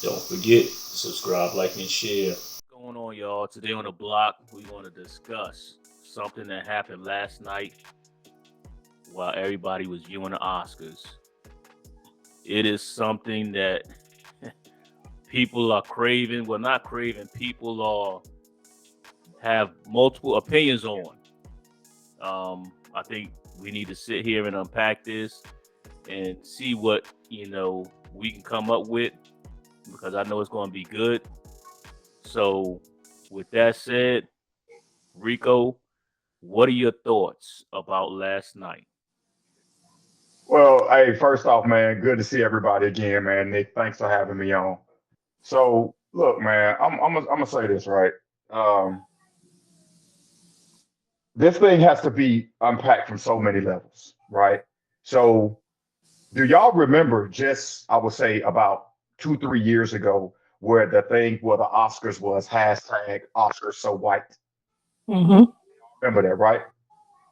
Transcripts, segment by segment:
Don't forget, subscribe, like, and share. What's going on, y'all? Today on the block, we're going to discuss something that happened last night while everybody was viewing the Oscars. It is something that people are craving. Well, not craving. People are have multiple opinions on. I think we need to sit here and unpack this and see what we can come up with because I know it's going to be good. So, with that said, Rico, what are your thoughts about last night? Well, hey, first off, man, good to see everybody again, man. Nick, thanks for having me on. So, look, man, I'm gonna say this right. Um, this thing has to be unpacked from so many levels, right? So, do y'all remember just I would say about 2, 3 years ago where the Oscars was hashtag Oscars so white? Mm-hmm. Remember that, right?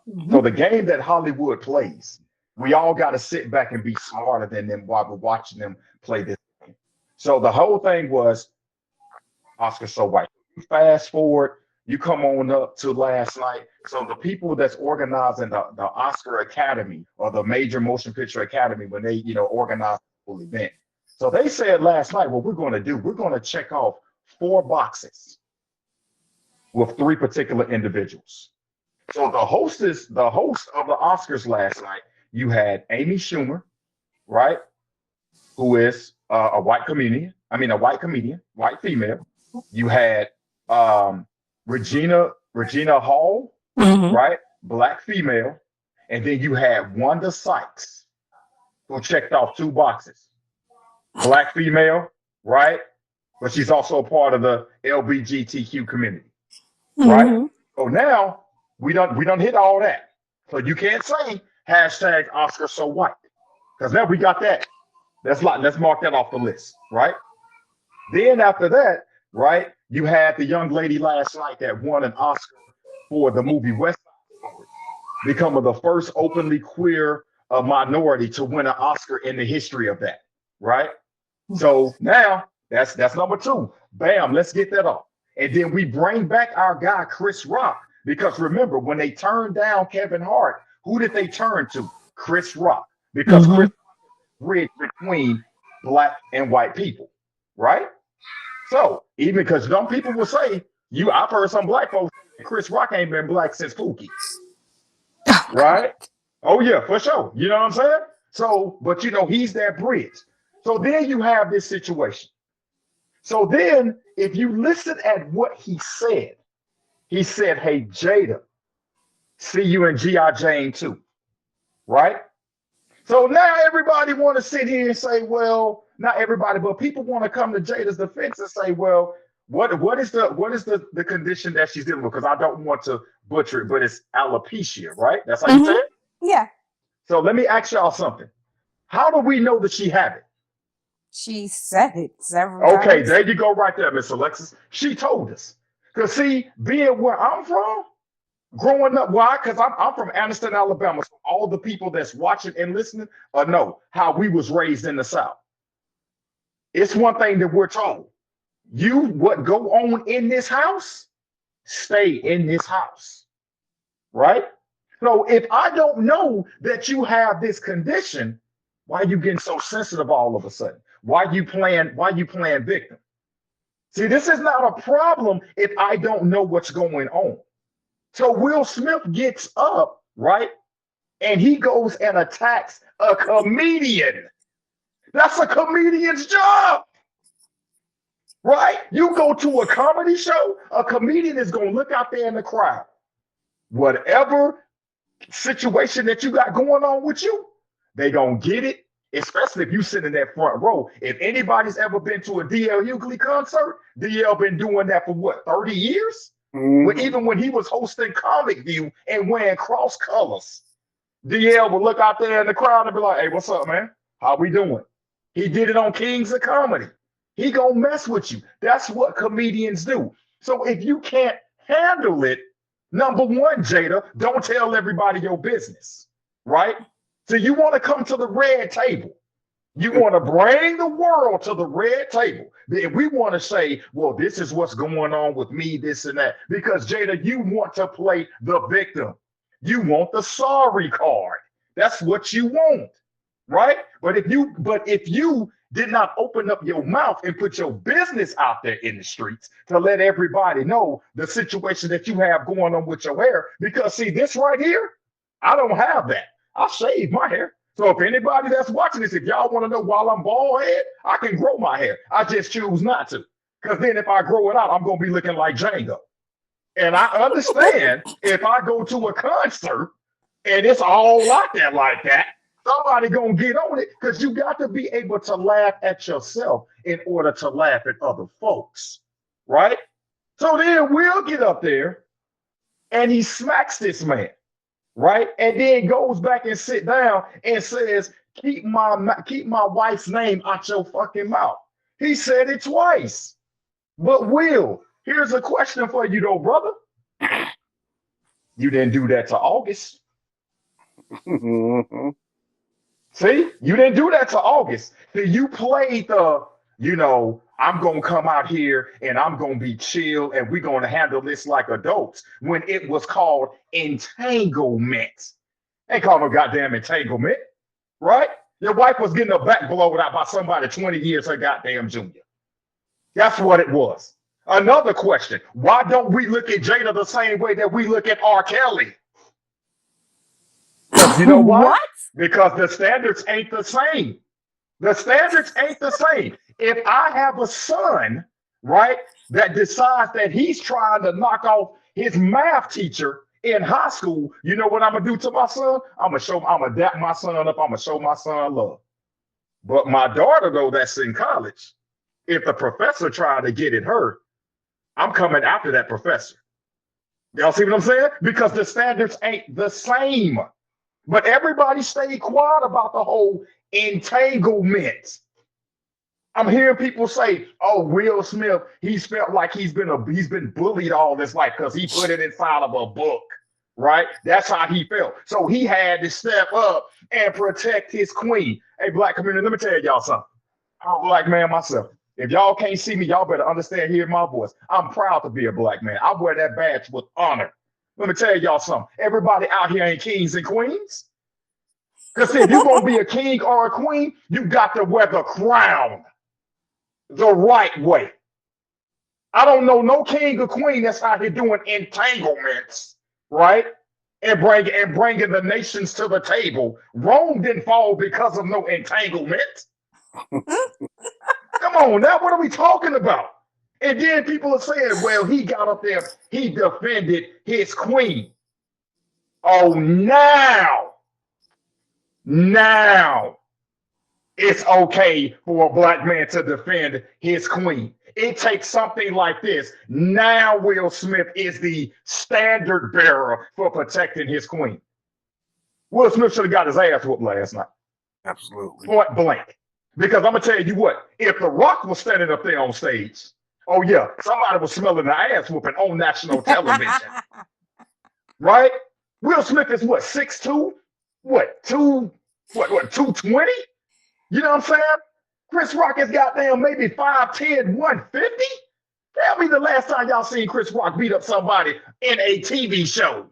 So Mm-hmm. the game that Hollywood plays, we all got to sit back and be smarter than them while we're watching them play this game. So the whole thing was Oscar so white. Fast forward, you come on up to last night. So the people that's organizing the Oscar Academy or the Major Motion Picture Academy when they, organize the whole event. So they said last night, what we're going to do, we're going to check off four boxes with three particular individuals. So the host of the Oscars last night, you had Amy Schumer, right? Who is a white comedian. I mean, a white comedian, white female. You had um, Regina Hall, Mm-hmm. right? Black female, and then you had Wanda Sykes, who checked off two boxes. Black female, right? But she's also a part of the LBGTQ community, right? Mm-hmm. So now we don't hit all that. So you can't say hashtag Oscar so white because now we got that. Let's mark that off the list, right? Then after that, right, you had the young lady last night that won an Oscar for the movie West Side Story, becoming the first openly queer minority to win an Oscar in the history of that, right? So now that's number two. Bam, let's get that off. And then we bring back our guy Chris Rock because remember when they turned down Kevin Hart, who did they turn to? Chris Rock because Mm-hmm. Chris bridge between black and white people, right? So even because some people will say I've heard some black folks say Chris Rock ain't been black since Pookie, Oh right? Oh yeah, for sure. You know what I'm saying? So, but he's that bridge. So then you have this situation. So then, if you listen at what he said, "Hey Jada, see you in GI Jane too," right? So now everybody want to sit here and say, well, not everybody, but people want to come to Jada's defense and say, well, what is the condition that she's dealing with? Because I don't want to butcher it, but it's alopecia, right? That's how you say Mm-hmm. it. Yeah. So let me ask y'all something. How do we know that she had it? She said it several Okay, times. there you go, right there, Miss Alexis. She told us. Because see, being where I'm from, growing up, why? Because I'm from Anniston, Alabama. So all the people that's watching and listening know how we was raised in the South. It's one thing that we're told. What go on in this house, stay in this house, right? So if I don't know that you have this condition, why are you getting so sensitive all of a sudden? Why you playing victim? See, this is not a problem if I don't know what's going on. So Will Smith gets up, right? And he goes and attacks a comedian. That's a comedian's job, right? You go to a comedy show, a comedian is going to look out there in the crowd. Whatever situation that you got going on with you, they going to get it, especially if you sit in that front row. If anybody's ever been to a DL Hughley concert, DL been doing that for what, 30 years? Mm-hmm. Even when he was hosting Comic View and wearing cross colors, DL would look out there in the crowd and be like, hey, what's up, man? How we doing? He did it on Kings of Comedy. He gonna mess with you. That's what comedians do. So if you can't handle it, number one, Jada, don't tell everybody your business, right? So you want to come to the red table. You want to bring the world to the red table. Then we want to say, well, this is what's going on with me, this and that. Because Jada, you want to play the victim. You want the sorry card. That's what you want, right? But if you did not open up your mouth and put your business out there in the streets to let everybody know the situation that you have going on with your hair, because see, this right here, I don't have that. I shave my hair. So if anybody that's watching this, if y'all want to know while I'm bald head, I can grow my hair. I just choose not to. Because then if I grow it out, I'm going to be looking like Django. And I understand if I go to a concert and it's all out there like that, somebody gonna get on it, because you got to be able to laugh at yourself in order to laugh at other folks, right? So then Will get up there and he smacks this man, right? And then goes back and sit down and says, keep my wife's name out your fucking mouth. He said it twice. But Will, here's a question for you though, brother. You didn't do that to August. See, you didn't do that to August. See, you played the, I'm going to come out here and I'm going to be chill and we're going to handle this like adults, when it was called entanglement. Ain't called no goddamn entanglement, right? Your wife was getting her back blown out by somebody 20 years her goddamn junior. That's what it was. Another question, why don't we look at Jada the same way that we look at R. Kelly? You know why? What? Because the standards ain't the same. The standards ain't the same. If I have a son, right, that decides that he's trying to knock off his math teacher in high school, you know what I'm gonna do to my son? I'm gonna dap my son up, I'm gonna show my son love. But my daughter, though, that's in college, if the professor tried to get at her, I'm coming after that professor. Y'all see what I'm saying? Because the standards ain't the same. But everybody stayed quiet about the whole entanglement. I'm hearing people say, "Oh, Will Smith, he's felt like he's been bullied all this life because he put it inside of a book, right? That's how he felt. So he had to step up and protect his queen." Hey, black community, let me tell y'all something. I'm a black man myself. If y'all can't see me, y'all better understand, hear my voice. I'm proud to be a black man. I wear that badge with honor. Let me tell y'all something. Everybody out here ain't kings and queens. Because if you're going to be a king or a queen, you got to wear the crown the right way. I don't know no king or queen that's out here doing entanglements, right? And bringing the nations to the table. Rome didn't fall because of no entanglement. Come on now, what are we talking about? And then people are saying, well, he got up there, he defended his queen. Oh, now it's okay for a black man to defend his queen. It takes something like this. Now Will Smith is the standard bearer for protecting his queen. Will Smith should have got his ass whooped last night. Absolutely. Point blank. Because I'm going to tell you what, if The Rock was standing up there on stage, oh yeah, somebody was smelling the ass whooping on national television. Right? Will Smith is what, 6'2"? What, 220? You know what I'm saying? Chris Rock is goddamn maybe 5'10", 150? Tell me the last time y'all seen Chris Rock beat up somebody in a TV show.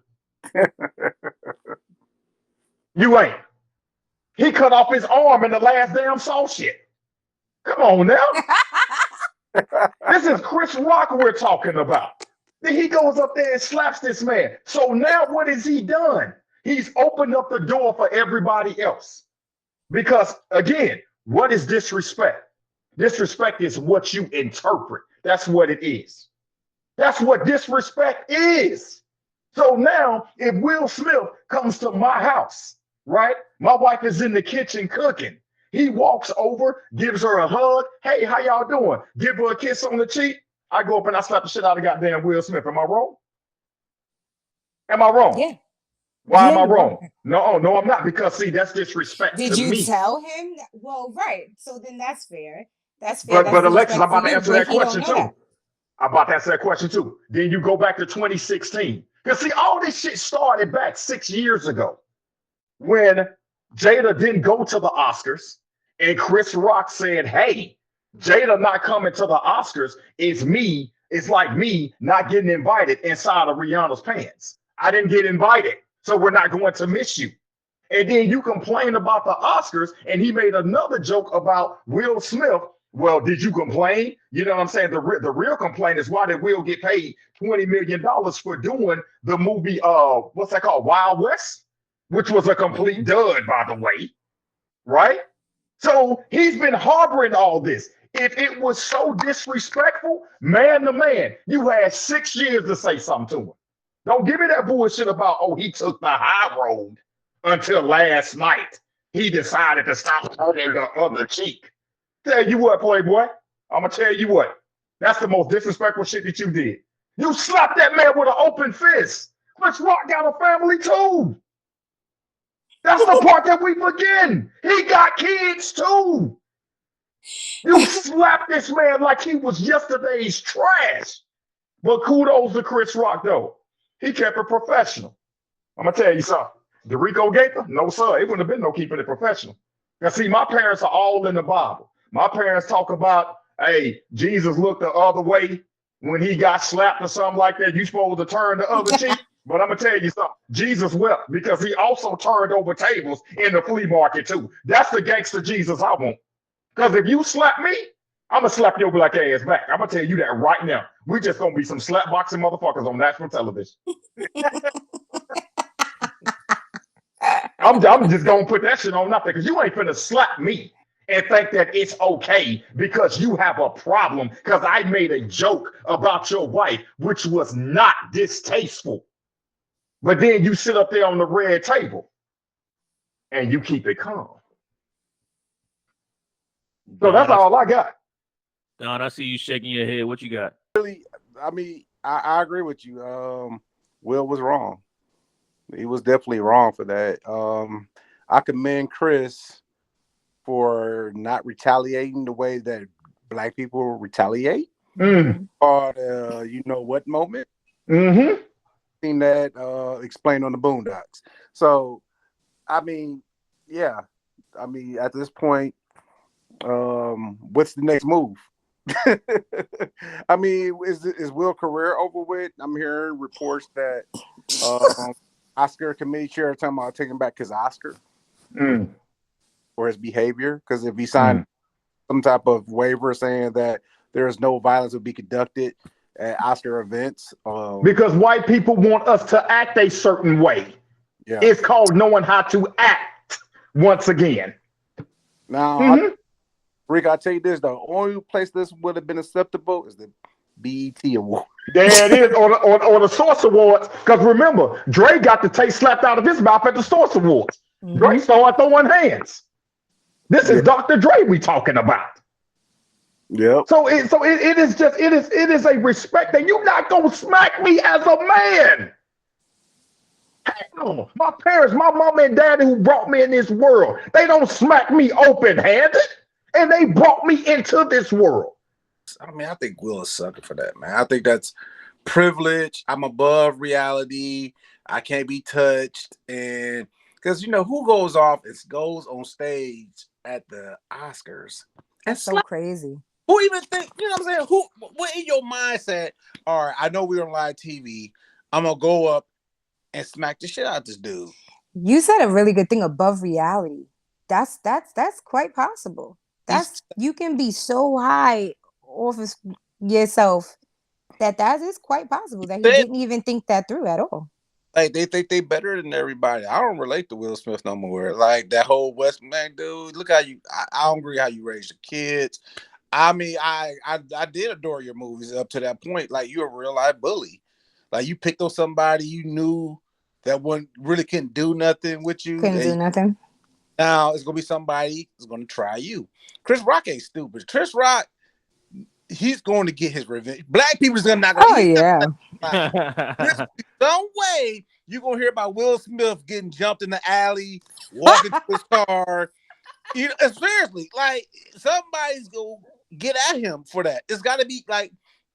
You ain't. He cut off his arm in the last damn Saw shit. Come on now. This is Chris Rock we're talking about. Then he goes up there and slaps this man. So now what has he done? He's opened up the door for everybody else. Because again, what is disrespect? Disrespect is what you interpret. That's what it is. That's what disrespect is. So now if Will Smith comes to my house, right? My wife is in the kitchen cooking. He walks over, gives her a hug. Hey, how y'all doing? Give her a kiss on the cheek. I go up and I slap the shit out of goddamn Will Smith. Am I wrong? Am I wrong? Yeah. Why am I wrong? No, I'm not. Because see, that's disrespect to me. Did you tell him? Well, right. So then that's fair. That's fair. But Alexis, I'm about to answer that He don't question know too. that. I'm about to answer that question too. Then you go back to 2016. Because see, all this shit started back 6 years ago when Jada didn't go to the Oscars And Chris Rock said, hey, Jada not coming to the Oscars is me. It's like me not getting invited inside of Rihanna's pants. I didn't get invited, so we're not going to miss you. And then you complain about the Oscars, and he made another joke about Will Smith. Well, did you complain? You know what I'm saying? The real complaint is why did Will get paid $20 million for doing the movie, what's that called? Wild West, which was a complete dud, by the way, right? So he's been harboring all this. If it was so disrespectful, man to man, you had 6 years to say something to him. Don't give me that bullshit about, oh, he took the high road until last night. He decided to stop turning the other cheek. Tell you what, Playboy, I'm going to tell you what. That's the most disrespectful shit that you did. You slapped that man with an open fist. Chris Rock got a family too. That's the part that we forget. He got kids too. You slapped this man like he was yesterday's trash. But kudos to Chris Rock, though. He kept it professional. I'm going to tell you something. The Ricko Gator? No, sir. It wouldn't have been no keeping it professional. Now, see, my parents are all in the Bible. My parents talk about, hey, Jesus looked the other way when he got slapped or something like that. You supposed to turn the other cheek. But I'm going to tell you something. Jesus wept because he also turned over tables in the flea market, too. That's the gangster Jesus I want. Because if you slap me, I'm going to slap your black ass back. I'm going to tell you that right now. We just going to be some slap boxing motherfuckers on national television. I'm just going to put that shit on nothing because you ain't finna slap me and think that it's okay because you have a problem because I made a joke about your wife, which was not distasteful. But then you sit up there on the red table and you keep it calm. So that's all I got. Don, I see you shaking your head. What you got? Really, I mean, I agree with you. Will was wrong. He was definitely wrong for that. I commend Chris for not retaliating the way that black people retaliate. Or you know what moment? Seen that explained on the Boondocks. So, I mean, yeah. I mean, at this point, what's the next move? I mean, is Will's career over with? I'm hearing reports that Oscar committee chair talking about taking back his Oscar for his behavior. Because if he signed some type of waiver saying that there is no violence will be conducted at Oscar events, because white people want us to act a certain way. Yeah. It's called knowing how to act once again. Now, Rick, I'll tell you this, the only place this would have been acceptable is the BET Award. There it is, or the Source Awards. Because remember, Dre got the taste slapped out of his mouth at the Source Awards. Dre started throwing hands. This is Dr. Dre we talking about. Yep. So it is a respect that you're not gonna smack me as a man. Hell, my parents, my mom and daddy who brought me in this world, they don't smack me open-handed. And they brought me into this world. I mean, I think Will is sucker for that, man. I think that's privilege. I'm above reality. I can't be touched. And because, you know, who goes on stage at the Oscars? That's so crazy. Who even think, you know what I'm saying? What in your mindset? All right, I know we're on live TV. I'm going to go up and smack the shit out this dude. You said a really good thing, above reality. That's quite possible. You can be so high off of yourself that is quite possible that he didn't even think that through at all. Like they think they better than everybody. I don't relate to Will Smith no more. Like that whole West man dude. Look how I don't agree how you raise your kids. I mean, I did adore your movies up to that point. Like you're a real life bully. Like you picked on somebody you knew that couldn't do nothing with you. Couldn't do nothing. Now it's gonna be somebody who's gonna try you. Chris Rock ain't stupid. Chris Rock, he's going to get his revenge. Black people's not gonna. Oh yeah. Some way you're gonna hear about Will Smith getting jumped in the alley, walking to his car. You know, seriously, like somebody's gonna get at him for that. It's got to be like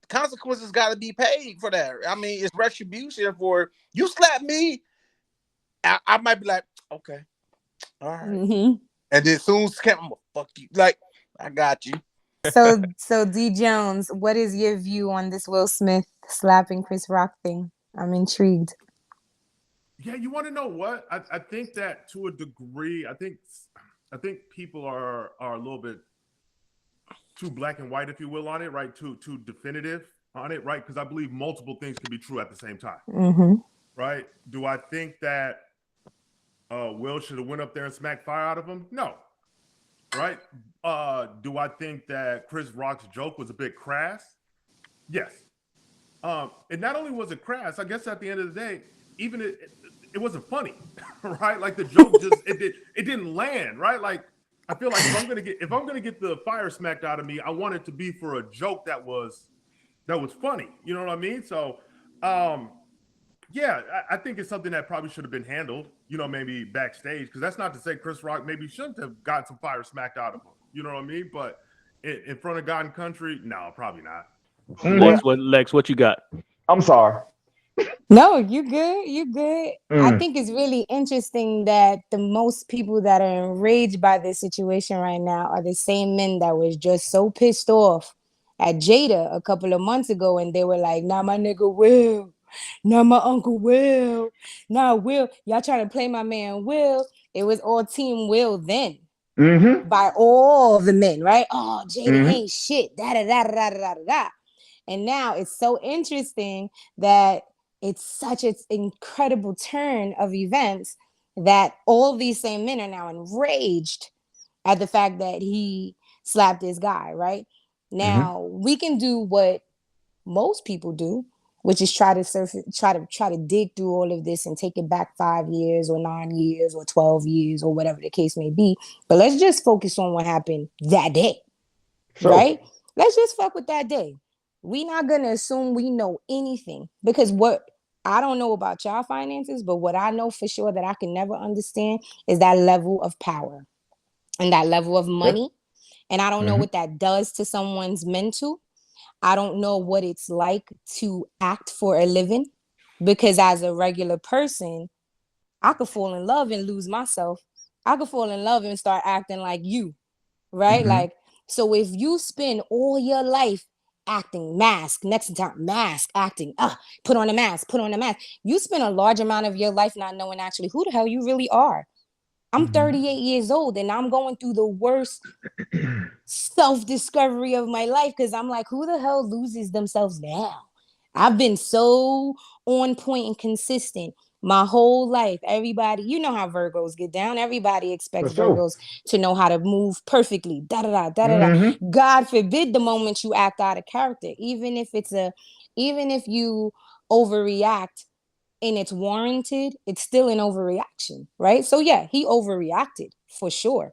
consequences. Got to be paid for that. I mean, it's retribution for you slap me. I might be like, okay. All right. And then soon as I'm gonna fuck you. Like, I got you. So D Jones, what is your view on this Will Smith slapping Chris Rock thing? I'm intrigued. Yeah, you want to know what? I think that to a degree, I think people are a little bit too black and white, if you will, on it, right? Too definitive on it, right? Because I believe multiple things can be true at the same time, right? Do I think that Will should have went up there and smacked fire out of him? No, right? Do I think that Chris Rock's joke was a bit crass? Yes. And not only was it crass, I guess at the end of the day, even it wasn't funny, right? Like the joke just it didn't land, right? Like I feel like if I'm gonna get the fire smacked out of me, I want it to be for a joke that was funny. You know what I mean? So yeah, I think it's something that probably should have been handled, maybe backstage, because that's not to say Chris Rock maybe shouldn't have gotten some fire smacked out of him. You know what I mean? But in front of God and country, no, probably not. Lex, what you got? I'm sorry. No, you good. You good. I Mm. think it's really interesting that the most people that are enraged by this situation right now are the same men that was just so pissed off at Jada a couple of months ago, and they were like, "Nah, my nigga Will, nah, my uncle Will, nah, Will, y'all trying to play my man Will." It was all Team Will then Mm-hmm. by all the men, right? Oh, Jada Mm-hmm. ain't shit. Da da da da da da da. And now it's so interesting that it's such an incredible turn of events that all these same men are now enraged at the fact that he slapped this guy, right? Mm-hmm. Now we can do what most people do, which is try to dig through all of this and take it back 5 years or 9 years or 12 years or whatever the case may be. But let's just focus on what happened that day, So, right? Let's just fuck with that day. We not gonna assume we know anything, because what I don't know about y'all finances, but what I know for sure that I can never understand is that level of power and that level of okay. money. And I don't know Mm-hmm. what that does to someone's mental. I don't know what it's like to act for a living, because as a regular person, I could fall in love and lose myself. I could fall in love and start acting like you, right? Mm-hmm. Like, so if you spend all your life acting mask, next time mask, acting, put on a mask, put on a mask, you spend a large amount of your life not knowing actually who the hell you really are. I'm Mm-hmm. 38 years old and I'm going through the worst self-discovery of my life, because I'm like, who the hell loses themselves now? I've been so on point and consistent my whole life. Everybody, you know how Virgos get down. Everybody For expects sure. Virgos to know how to move perfectly. Da da da da da da. Mm-hmm. God forbid the moment you act out of character, even if you overreact and it's warranted, it's still an overreaction, right? So yeah, he overreacted for sure.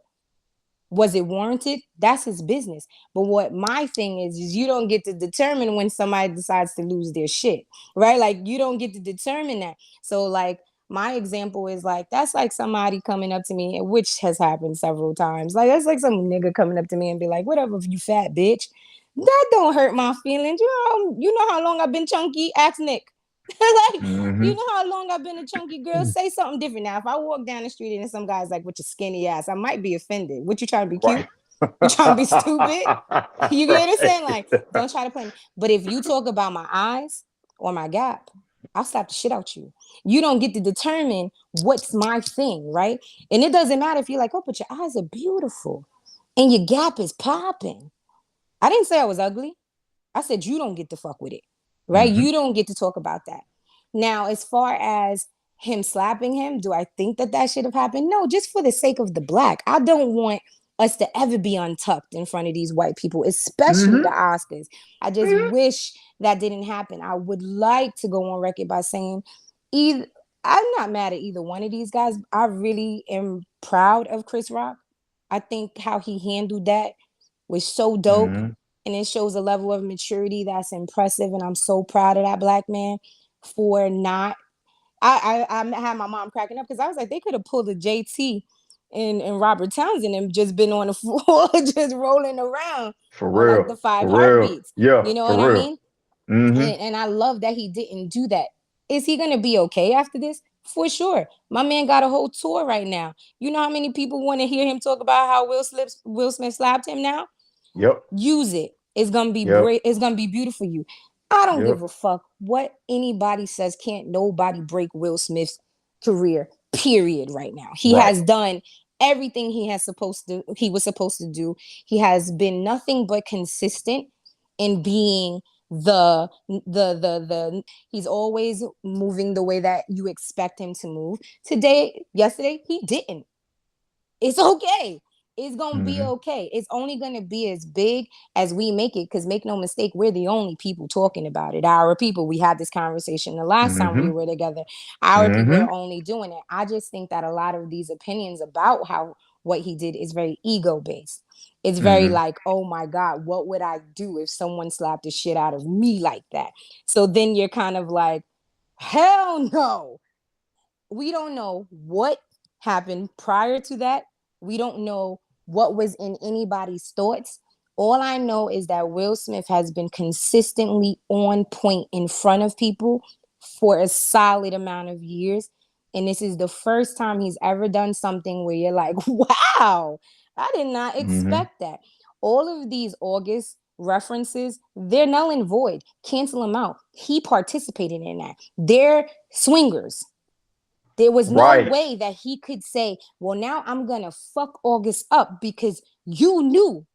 Was it warranted? That's his business. But what my thing is you don't get to determine when somebody decides to lose their shit, right? Like you don't get to determine that. So like my example is like, that's like somebody coming up to me, which has happened several times. Like that's like some nigga coming up to me and be like, whatever, you fat bitch. That don't hurt my feelings. You know how long I've been chunky? Ask Nick. Like, Mm-hmm. you know how long I've been a chunky girl? Say something different. Now, if I walk down the street and some guy's like, with your skinny ass, I might be offended. What, you trying to be cute? Right. You trying to be stupid? You get what I'm saying? Right. Like, don't try to play me. But if you talk about my eyes or my gap, I'll slap the shit out you. You don't get to determine what's my thing, right? And it doesn't matter if you're like, oh, but your eyes are beautiful and your gap is popping. I didn't say I was ugly. I said you don't get to fuck with it, right? Mm-hmm. You don't get to talk about that. Now, as far as him slapping him, do I think that that should have happened? No, just for the sake of the black. I don't want us to ever be untucked in front of these white people, especially the Mm-hmm. Oscars. I just wish that didn't happen. I would like to go on record by saying, either I'm not mad at either one of these guys. I really am proud of Chris Rock. I think how he handled that was so dope, Mm-hmm. and it shows a level of maturity that's impressive, and I'm so proud of that black man for not I had my mom cracking up because I was like, they could have pulled a JT and Robert Townsend and just been on the floor just rolling around For on like real. the five For real. heartbeats. Yeah. You know For what I real. mean? Mm-hmm. And I love that he didn't do that. Is he gonna be okay after this? For sure. My man got a whole tour right now. You know how many people want to hear him talk about how Will Smith slapped him now? Yep. Use it. It's gonna be Yep. great. It's gonna be beautiful for you. I don't Yep. give a fuck what anybody says. Can't nobody break Will Smith's career, period, right now. He Right. has done everything he was supposed to do. He has been nothing but consistent in being the he's always moving the way that you expect him to move. Yesterday, he didn't. It's okay. It's gonna be Mm-hmm. okay. It's only gonna be as big as we make it. Because make no mistake, we're the only people talking about it. Our people. We had this conversation the last time we Mm-hmm. were together. Our people Mm-hmm. are only doing it. I just think that a lot of these opinions about how what he did is very ego based. It's very Mm-hmm. like, oh my God, what would I do if someone slapped the shit out of me like that? So then you're kind of like, hell no. We don't know what happened prior to that. We don't know what was in anybody's thoughts. All I know is that Will Smith has been consistently on point in front of people for a solid amount of years. And this is the first time he's ever done something where you're like, wow, I did not Mm-hmm. expect that. All of these August references, they're null and void. Cancel them out. He participated in that. They're swingers. There was no Right. way that he could say, well, now I'm going to fuck August up because you knew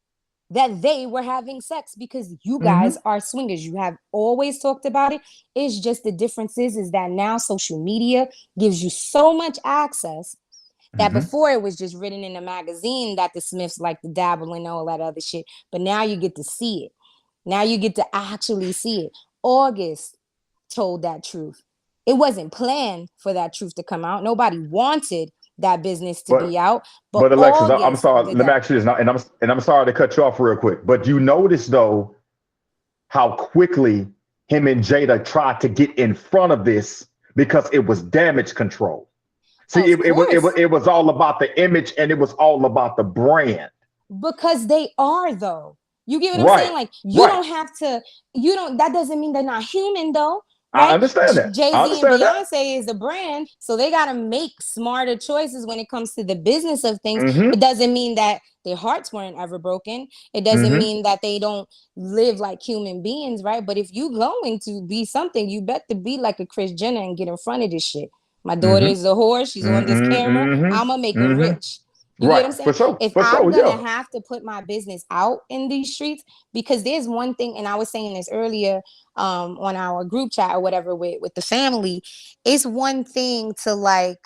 that they were having sex because you Mm-hmm. guys are swingers. You have always talked about it. It's just the difference is that now social media gives you so much access that Mm-hmm. before it was just written in a magazine that the Smiths like to dabble and all that other shit. But now you get to see it. Now you get to actually see it. August told that truth. It wasn't planned for that truth to come out. Nobody wanted that business to But be out. But but Alexis, I'm August sorry. did Let me that. ask you this, and I'm sorry to cut you off real quick. But you notice though how quickly him and Jada tried to get in front of this because it was damage control. See, Of it was all about the image and it was all about the brand. because they are though. You get what I'm Right. saying? Like you Right. don't have to. You don't. That doesn't mean they're not human though, I right? understand that. Jay I Z and understand that. Beyonce is a brand, so they got to make smarter choices when it comes to the business of things. Mm-hmm. It doesn't mean that their hearts weren't ever broken. It doesn't Mm-hmm. mean that they don't live like human beings, right? But if you going to be something, you better be like a Chris Jenner and get in front of this shit. My daughter Mm-hmm. is a whore. She's on this Mm-hmm. camera. Mm-hmm. I'ma make her Mm-hmm. rich. You get what I'm Right. For saying? sure. If For I'm sure. gonna Yeah. have to put my business out in these streets, because there's one thing, and I was saying this earlier on our group chat or whatever with the family, it's one thing to like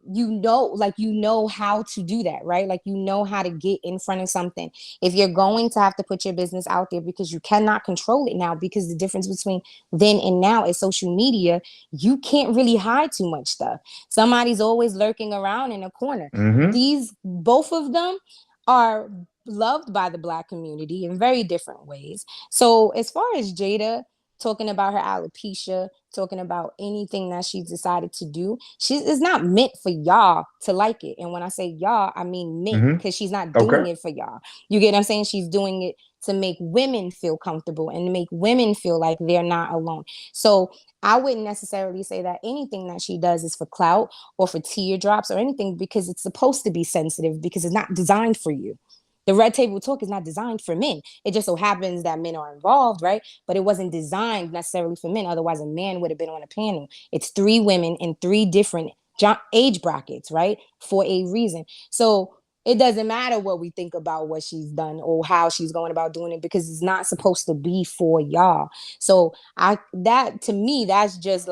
you know how to do that, right? Like you know how to get in front of something. If you're going to have to put your business out there because you cannot control it now, because the difference between then and now is social media, you can't really hide too much stuff. Somebody's always lurking around in a corner. Mm-hmm. These both of them are loved by the Black community in very different ways. So as far as Jada talking about her alopecia, talking about anything that she's decided to do, it's not meant for y'all to like it. And when I say y'all, I mean men, Mm-hmm. because she's not Okay. doing it for y'all. You get what I'm saying? She's doing it to make women feel comfortable and to make women feel like they're not alone. So I wouldn't necessarily say that anything that she does is for clout or for teardrops or anything, because it's supposed to be sensitive, because it's not designed for you. The red table talk is not designed for men. It just so happens that men are involved, right? But it wasn't designed necessarily for men. Otherwise, a man would have been on a panel. It's three women in three different age brackets, right? For a reason. So it doesn't matter what we think about what she's done or how she's going about doing it, because it's not supposed to be for y'all. So that to me, that's just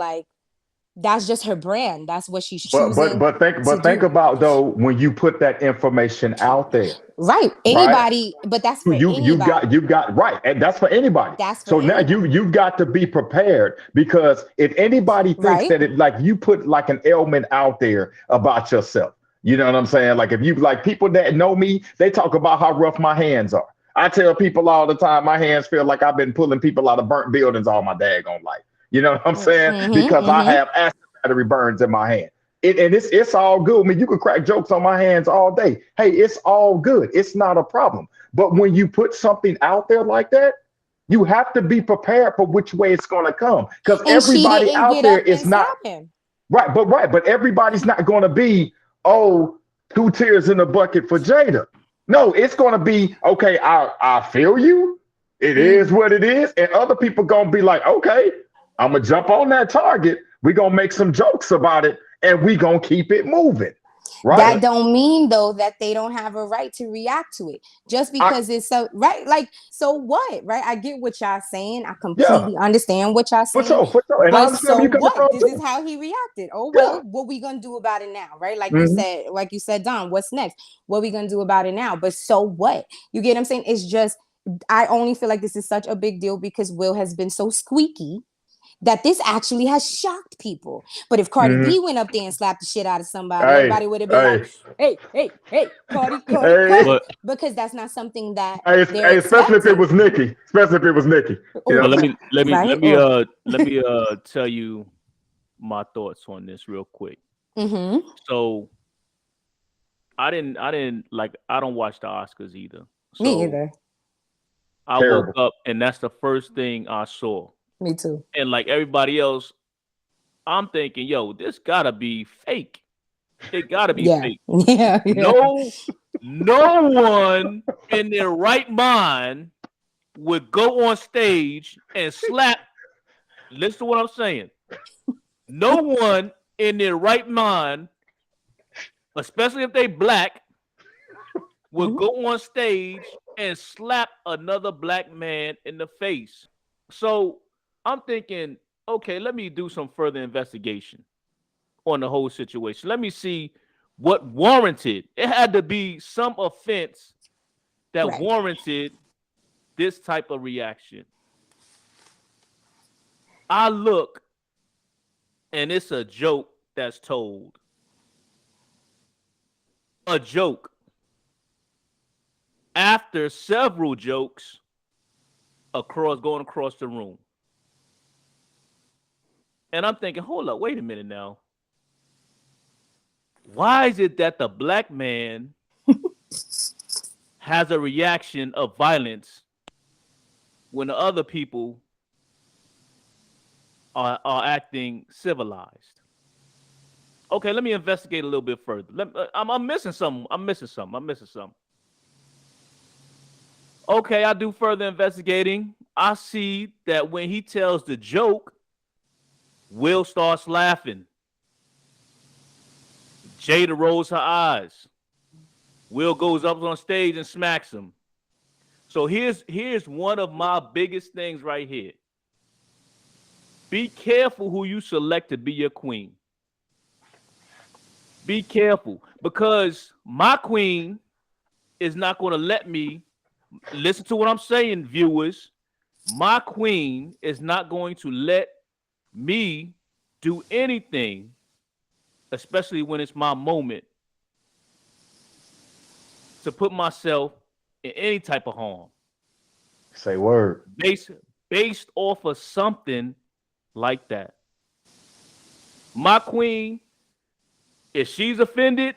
her brand. That's what she's But but choosing but think to but think do. about though when you put that information out there, Right. right? Anybody, but that's for You've got anybody. you've got right, and that's for anybody. That's for So now anybody. you've got to be prepared, because if anybody thinks Right. that it like you put like an ailment out there about yourself, you know what I'm saying? Like if you like people that know me, they talk about how rough my hands are. I tell people all the time, my hands feel like I've been pulling people out of burnt buildings all my daggone life. You know what I'm saying? Mm-hmm, Because I mm-hmm. have acid battery burns in my hand. And it's all good. I mean, you can crack jokes on my hands all day. Hey, it's all good. It's not a problem. But when you put something out there like that, You have to be prepared for which way it's going to come because And she everybody didn't out get there up is and not slap him. right, but everybody's not going to be, oh, 2 tears in the bucket for Jada. No, it's going to be, okay, I feel you. It is Mhm. what it is. And other people going to be like, okay, I'm going to jump on that target. We're going to make some jokes about it and we going to keep it moving. That Right? don't mean though that they don't have a right to react to it just I, because it's so right. Like, so what? Right? I get what y'all saying. I yeah, completely understand what y'all for saying. sure, for sure. And I But understand where so you're coming what? from This is too. how he reacted. Oh Yeah. well, what we gonna do about it now? Right? Hmm. Like you said, Don, what's next? What we gonna do about it now? But so what? You get what I'm saying? It's just I only feel like this is such a big deal because Will has been so squeaky that this actually has shocked people. But if Cardi Hmm. B went up there and slapped the shit out of somebody, Hey, everybody would have been like, hey, hey, Cardi, Cardi, hey, Cardi. But Because that's not something that they're hey, especially if it expecting. was Nikki. Especially if it was Nikki. You know Oh, what I'm saying? right? Oh. let me tell you my thoughts on this real quick. Mm-hmm. So I don't watch the Oscars either. Me So either. I woke Terrible. up and that's the first thing I saw. Me too. And like everybody else, I'm thinking, yo, this gotta be fake. It gotta be Yeah. fake. Yeah. Yeah. No one in their right mind would go on stage and slap. Listen to what I'm saying. No one in their right mind, especially if they black, would Mhm. go on stage and slap another black man in the face. So I'm thinking, okay, let me do some further investigation on the whole situation. Let me see what warranted. It had to be some offense that Right. warranted this type of reaction. I look and it's a joke that's told. A joke. After several jokes going across the room. And I'm thinking, hold up, wait a minute now. Why is it that the black man has a reaction of violence when the other people are acting civilized? Okay, let me investigate a little bit further. I'm missing something. I'm missing something. I'm missing something. Okay, I do further investigating. I see that when he tells the joke, Will starts laughing. Jada rolls her eyes. Will goes up on stage and smacks him. So here's one of my biggest things right here. Be careful who you select to be your queen. Be careful because my queen is not going to let me listen to what I'm saying, viewers. My queen is not going to let me do anything, especially when it's my moment, to put myself in any type of harm Say word. based based off of something like that. My queen, if she's offended,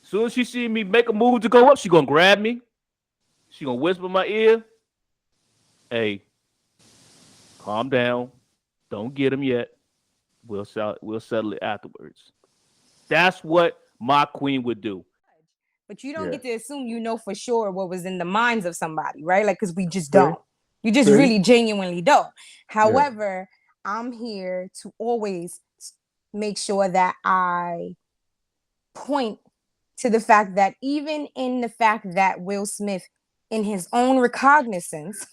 as soon as she see me make a move to go up, she gonna grab me. She gonna whisper in my ear, "Hey, calm down. Don't get him yet. We'll settle it afterwards." That's what my queen would do. But you don't Yeah. get to assume you know for sure what was in the minds of somebody, right? Like, because we just See? don't. You just See? really genuinely don't. Yeah. However, I'm here to always make sure that I point to the fact that even in the fact that Will Smith, in his own recognizance,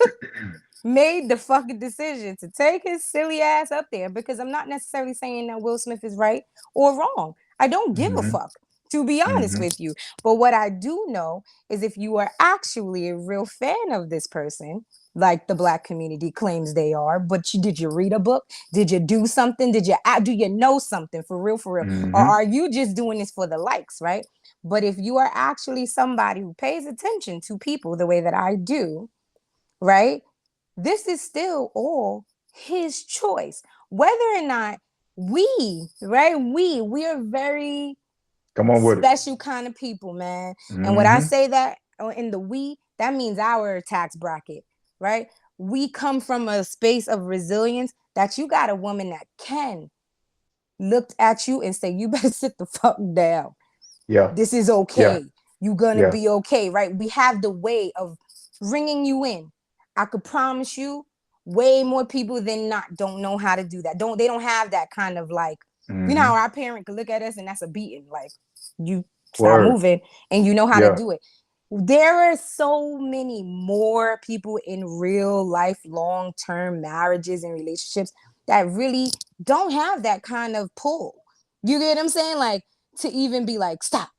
made the fucking decision to take his silly ass up there, because I'm not necessarily saying that Will Smith is right or wrong. I don't give a Hmm. fuck, to be honest Hmm. with you. But what I do know is if you are actually a real fan of this person, like the black community claims they are, but did you read a book? Did you do something? Do you know something for real, for real? Or Hmm. are you just doing this for the likes, right? But if you are actually somebody who pays attention to people the way that I do, right? This is still all his choice. Whether or not right? We are very Come on with it. special kind of people, man. And when I Hmm. say that in the we, that means our tax bracket, right? We come from a space of resilience that you got a woman that can look at you and say, you better sit the fuck down. Yeah. This is okay. Yeah. You're gonna Yeah. be okay, right? We have the way of ringing you in. I could promise you, way more people than not don't know how to do that. They don't have that kind of like, you know how our parent could look at us and that's a beating. Like, you stop Word. moving and you know how Yeah. to do it. There are so many more people in real life, long-term marriages and relationships that really don't have that kind of pull. You get what I'm saying? Like, to even be like, stop.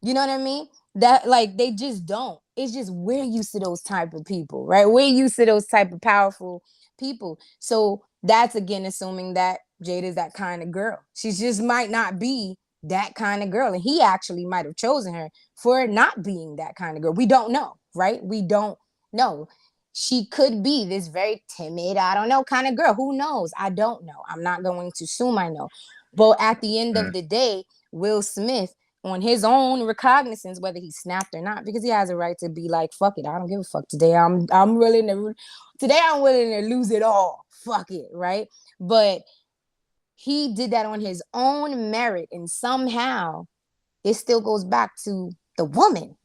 You know what I mean? That like they just don't. It's just we're used to those type of people, right? We're used to those type of powerful people. So that's again assuming that Jada is that kind of girl. She just might not be that kind of girl. And he actually might have chosen her for not being that kind of girl. We don't know, right? We don't know. She could be this very timid, I don't know, kind of girl. Who knows? I don't know. I'm not going to assume I know. But at the end of the day, Will Smith, on his own recognizance, whether he snapped or not, because he has a right to be like, fuck it, I don't give a fuck. Today I'm willing to lose it all. Fuck it, right? But he did that on his own merit, and somehow it still goes back to the woman.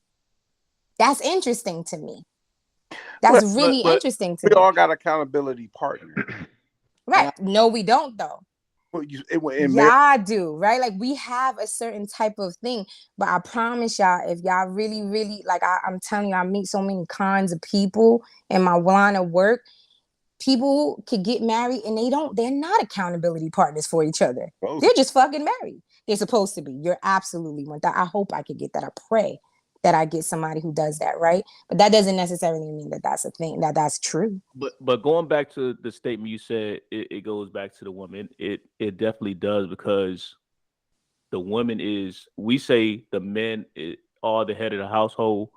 That's interesting to me. That's really but interesting to we me. all got accountability partners. Right. No, we don't though. Y'all do, right? Like we have a certain type of thing, but I promise y'all, if y'all really, really like, I'm telling you, I meet so many kinds of people in my line of work. People could get married and they're not accountability partners for each other. They're just fucking married. They're supposed to be. You're absolutely one. I hope I could get that. I pray that I get somebody who does that, right? But that doesn't necessarily mean that that's a thing, that's true. But going back to the statement you said, it goes back to the woman. It definitely does, because the woman is, we say the men are the head of the household.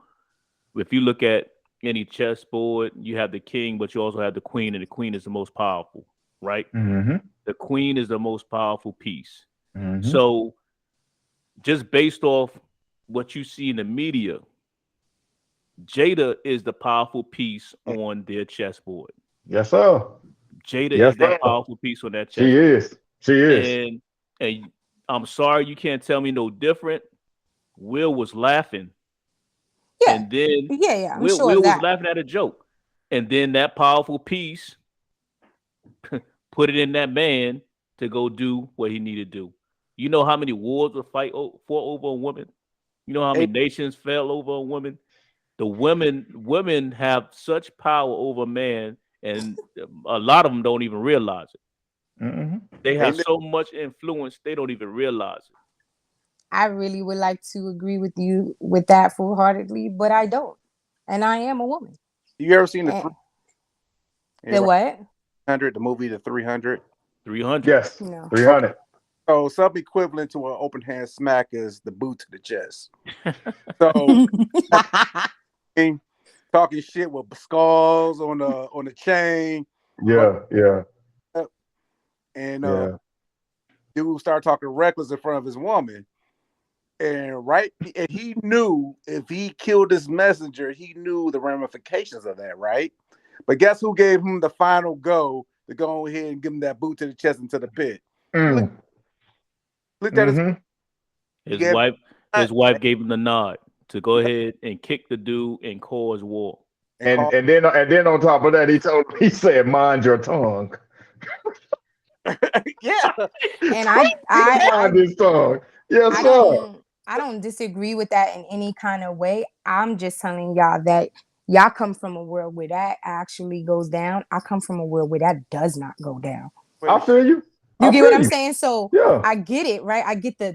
If you look at any chessboard, you have the king, but you also have the queen, and the queen is the most powerful, right? The queen is the most powerful piece. So just based off what you see in the media, Jada is the powerful piece on their chessboard. Yes, sir. Jada is that powerful piece on that chessboard. She is. She is. And I'm sorry, you can't tell me no different. Will was laughing. Yeah. And then I'm Will, sure Will of was that. laughing at a joke. And then that powerful piece put it in that man to go do what he needed to do. You know how many wars were fought over a woman? You know how many nations fell over a woman? The women have such power over man, and a lot of them don't even realize it. They have so much influence, they don't even realize it. I really would like to agree with you with that full-heartedly, but I don't. And I am a woman. You ever seen the what? 300, the movie The 300? 300. Yes. No. 300. So some equivalent to an open hand smack is the boot to the chest. So talking shit with skulls on the chain. Yeah. And dude started talking reckless in front of his woman. And he knew if he killed this messenger, he knew the ramifications of that, right? But guess who gave him the final go to go ahead and give him that boot to the chest into the pit? Looked at his wife gave him the nod to go ahead and kick the dude and cause war. And then on top of that, he said, "Mind your tongue." Yeah. And I mind his tongue. Yes, sir. I don't disagree with that in any kind of way. I'm just telling y'all that y'all come from a world where that actually goes down. I come from a world where that does not go down. I feel you. You get what I'm saying? So yeah. I get it, right? I get the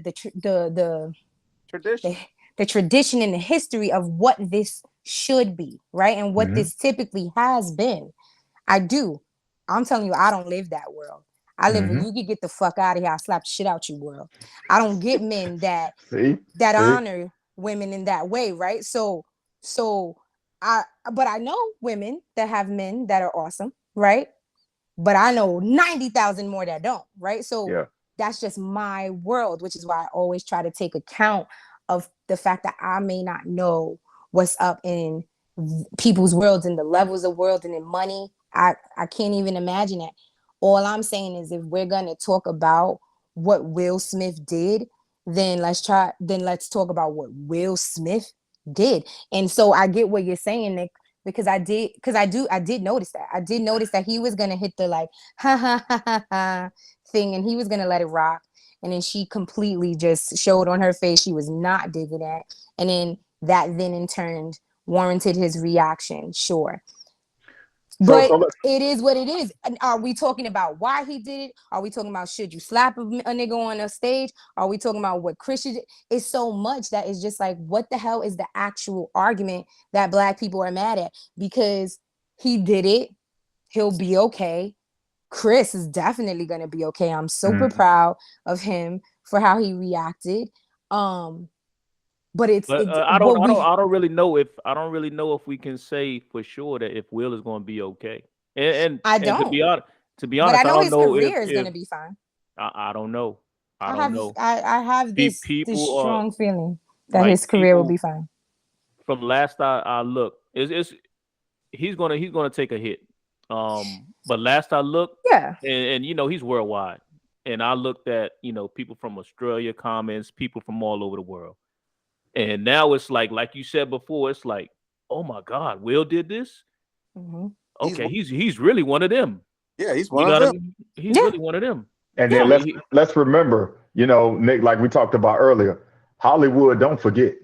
tradition, the tradition and the history of what this should be, right? And what this typically has been. I do. I'm telling you, I don't live that world. I live where you can get the fuck out of here. I'll slap the shit out you world. I don't get men that honor women in that way, right? But I know women that have men that are awesome, right? But I know 90,000 more that don't, right? So that's just my world, which is why I always try to take account of the fact that I may not know what's up in people's worlds and the levels of world and in money. I can't even imagine that. All I'm saying is if we're gonna talk about what Will Smith did, then let's talk about what Will Smith did. And so I get what you're saying, Nick, because I did notice that. I did notice that he was gonna hit the like ha ha ha ha ha thing and he was gonna let it rock. And then she completely just showed on her face she was not digging that. And then that then in turn warranted his reaction, sure. But it is what it is. And are we talking about why he did it? Are we talking about should you slap a nigga on a stage? Are we talking about what Christian did? It's so much that is just like, what the hell is the actual argument that Black people are mad at? Because he did it. He'll be okay. Chris is definitely going to be okay. I'm super proud of him for how he reacted. But I don't really know if we can say for sure that if Will is going to be okay. And I don't. And to be but honest, I know don't his know career if is going to be fine. I don't know. I have this strong feeling that like his career will be fine. From last I looked, he's gonna take a hit. But last I looked, yeah, and you know he's worldwide. And I looked at people from Australia comments, people from all over the world. And now it's like you said before, it's like, oh my God, Will did this. Mm-hmm. Okay, he's really one of them. Yeah, he's one of them. He's really one of them. And then let's remember, Nick, like we talked about earlier, Hollywood don't forget.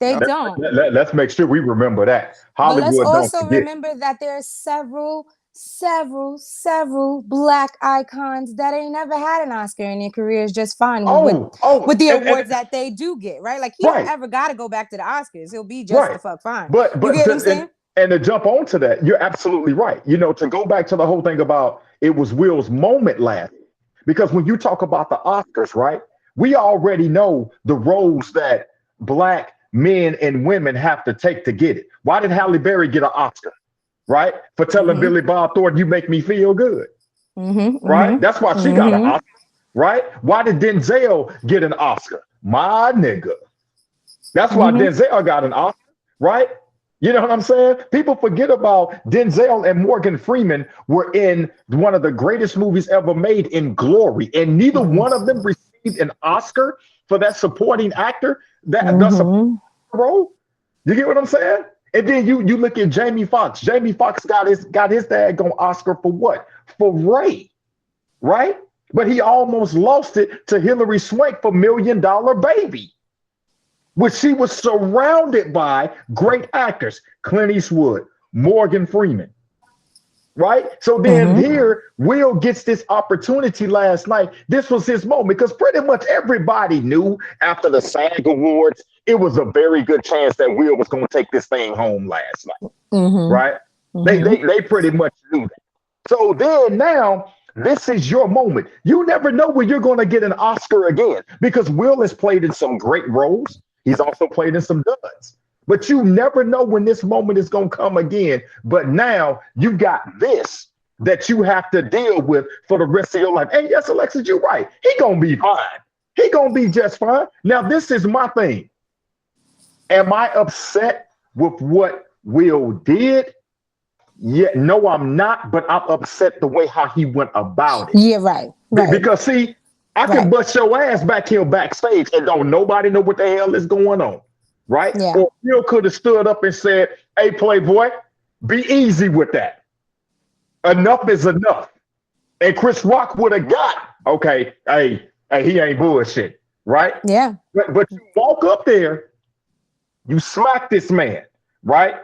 They don't. Let's make sure we remember that. Hollywood but let's also don't forget. remember that there are several Black icons that ain't never had an Oscar in their careers just fine with the awards that they do get, right? Like he don't ever got to go back to the Oscars. He'll be just the fuck fine. But you get what I'm saying? And to jump onto that, you're absolutely right. To go back to the whole thing about it was Will's moment last. Because when you talk about the Oscars, right, we already know the roles that Black men and women have to take to get it. Why did Halle Berry get an Oscar? Right? For telling Billy Bob Thornton, you make me feel good. Right? That's why she got an Oscar. Right? Why did Denzel get an Oscar? My nigga. That's why Denzel got an Oscar. Right? You know what I'm saying? People forget about Denzel and Morgan Freeman were in one of the greatest movies ever made, in Glory, and neither one of them received an Oscar for that supporting actor, that role. You get what I'm saying? And then you look at Jamie Foxx. Jamie Foxx got his daggone Oscar for what? For Ray, right? But he almost lost it to Hilary Swank for $1 Million Baby, which she was surrounded by great actors, Clint Eastwood, Morgan Freeman, right? So then here, Will gets this opportunity last night. This was his moment because pretty much everybody knew after the SAG Awards, it was a very good chance that Will was going to take this thing home last night, right? They pretty much knew that. So then now, this is your moment. You never know when you're going to get an Oscar again because Will has played in some great roles. He's also played in some duds. But you never know when this moment is going to come again. But now you got this that you have to deal with for the rest of your life. And yes, Alexis, you're right. He going to be fine. He going to be just fine. Now, this is my thing. Am I upset with what Will did? Yeah, no, I'm not. But I'm upset the way how he went about it. Yeah, right. Because, see, I can bust your ass back here backstage and don't nobody know what the hell is going on, right? Yeah. Or Will could have stood up and said, hey, Playboy, be easy with that. Enough is enough. And Chris Rock would have got, okay, hey, he ain't bullshit, right? Yeah. But you walk up there, you smack this man, right?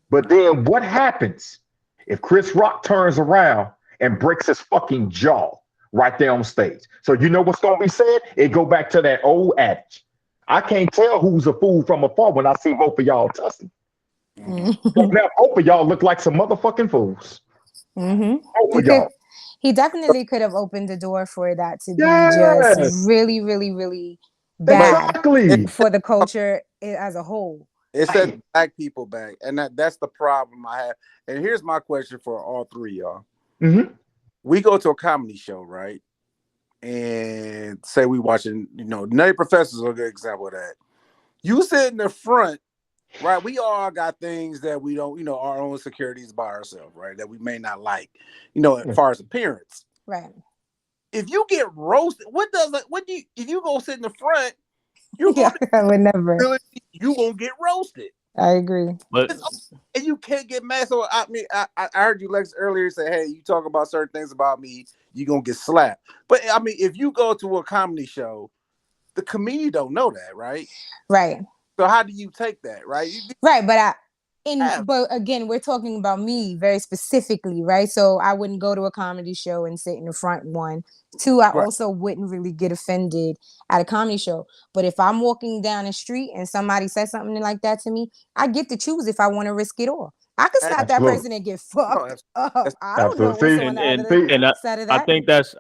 But then what happens if Chris Rock turns around and breaks his fucking jaw right there on stage? So you know what's going to be said? It go back to that old adage. I can't tell who's a fool from afar when I see both of y'all tussling. Now both of y'all look like some motherfucking fools. Both of y'all. He definitely could have opened the door for that to be just really, really, really bad for the culture as a whole. It set Black people back, and that's the problem I have. And here's my question for all three of y'all. We go to a comedy show, right? And say we watching, Nutty Professor is a good example of that. You sit in the front right? We all got things that we don't, our own insecurities by ourselves, right? That we may not like, as far as appearance. Right. If you get roasted, if you go sit in the front, you're Yeah, going I would never. you gonna get roasted. I agree. But And you can't get mad. So I mean, I heard you Lex earlier say, "Hey, you talk about certain things about me, you gonna get slapped." But I mean, if you go to a comedy show, the comedian don't know that, right? Right. So how do you take that, right? Right, but again, we're talking about me very specifically, right? So I wouldn't go to a comedy show and sit in the front one. Two, I Right. also wouldn't really get offended at a comedy show. But if I'm walking down the street and somebody says something like that to me, I get to choose if I want to risk it all. I could slap that Absolutely. person and get fucked up. that's- I don't know what's Absolutely. on and the other See, and side of I that. think that's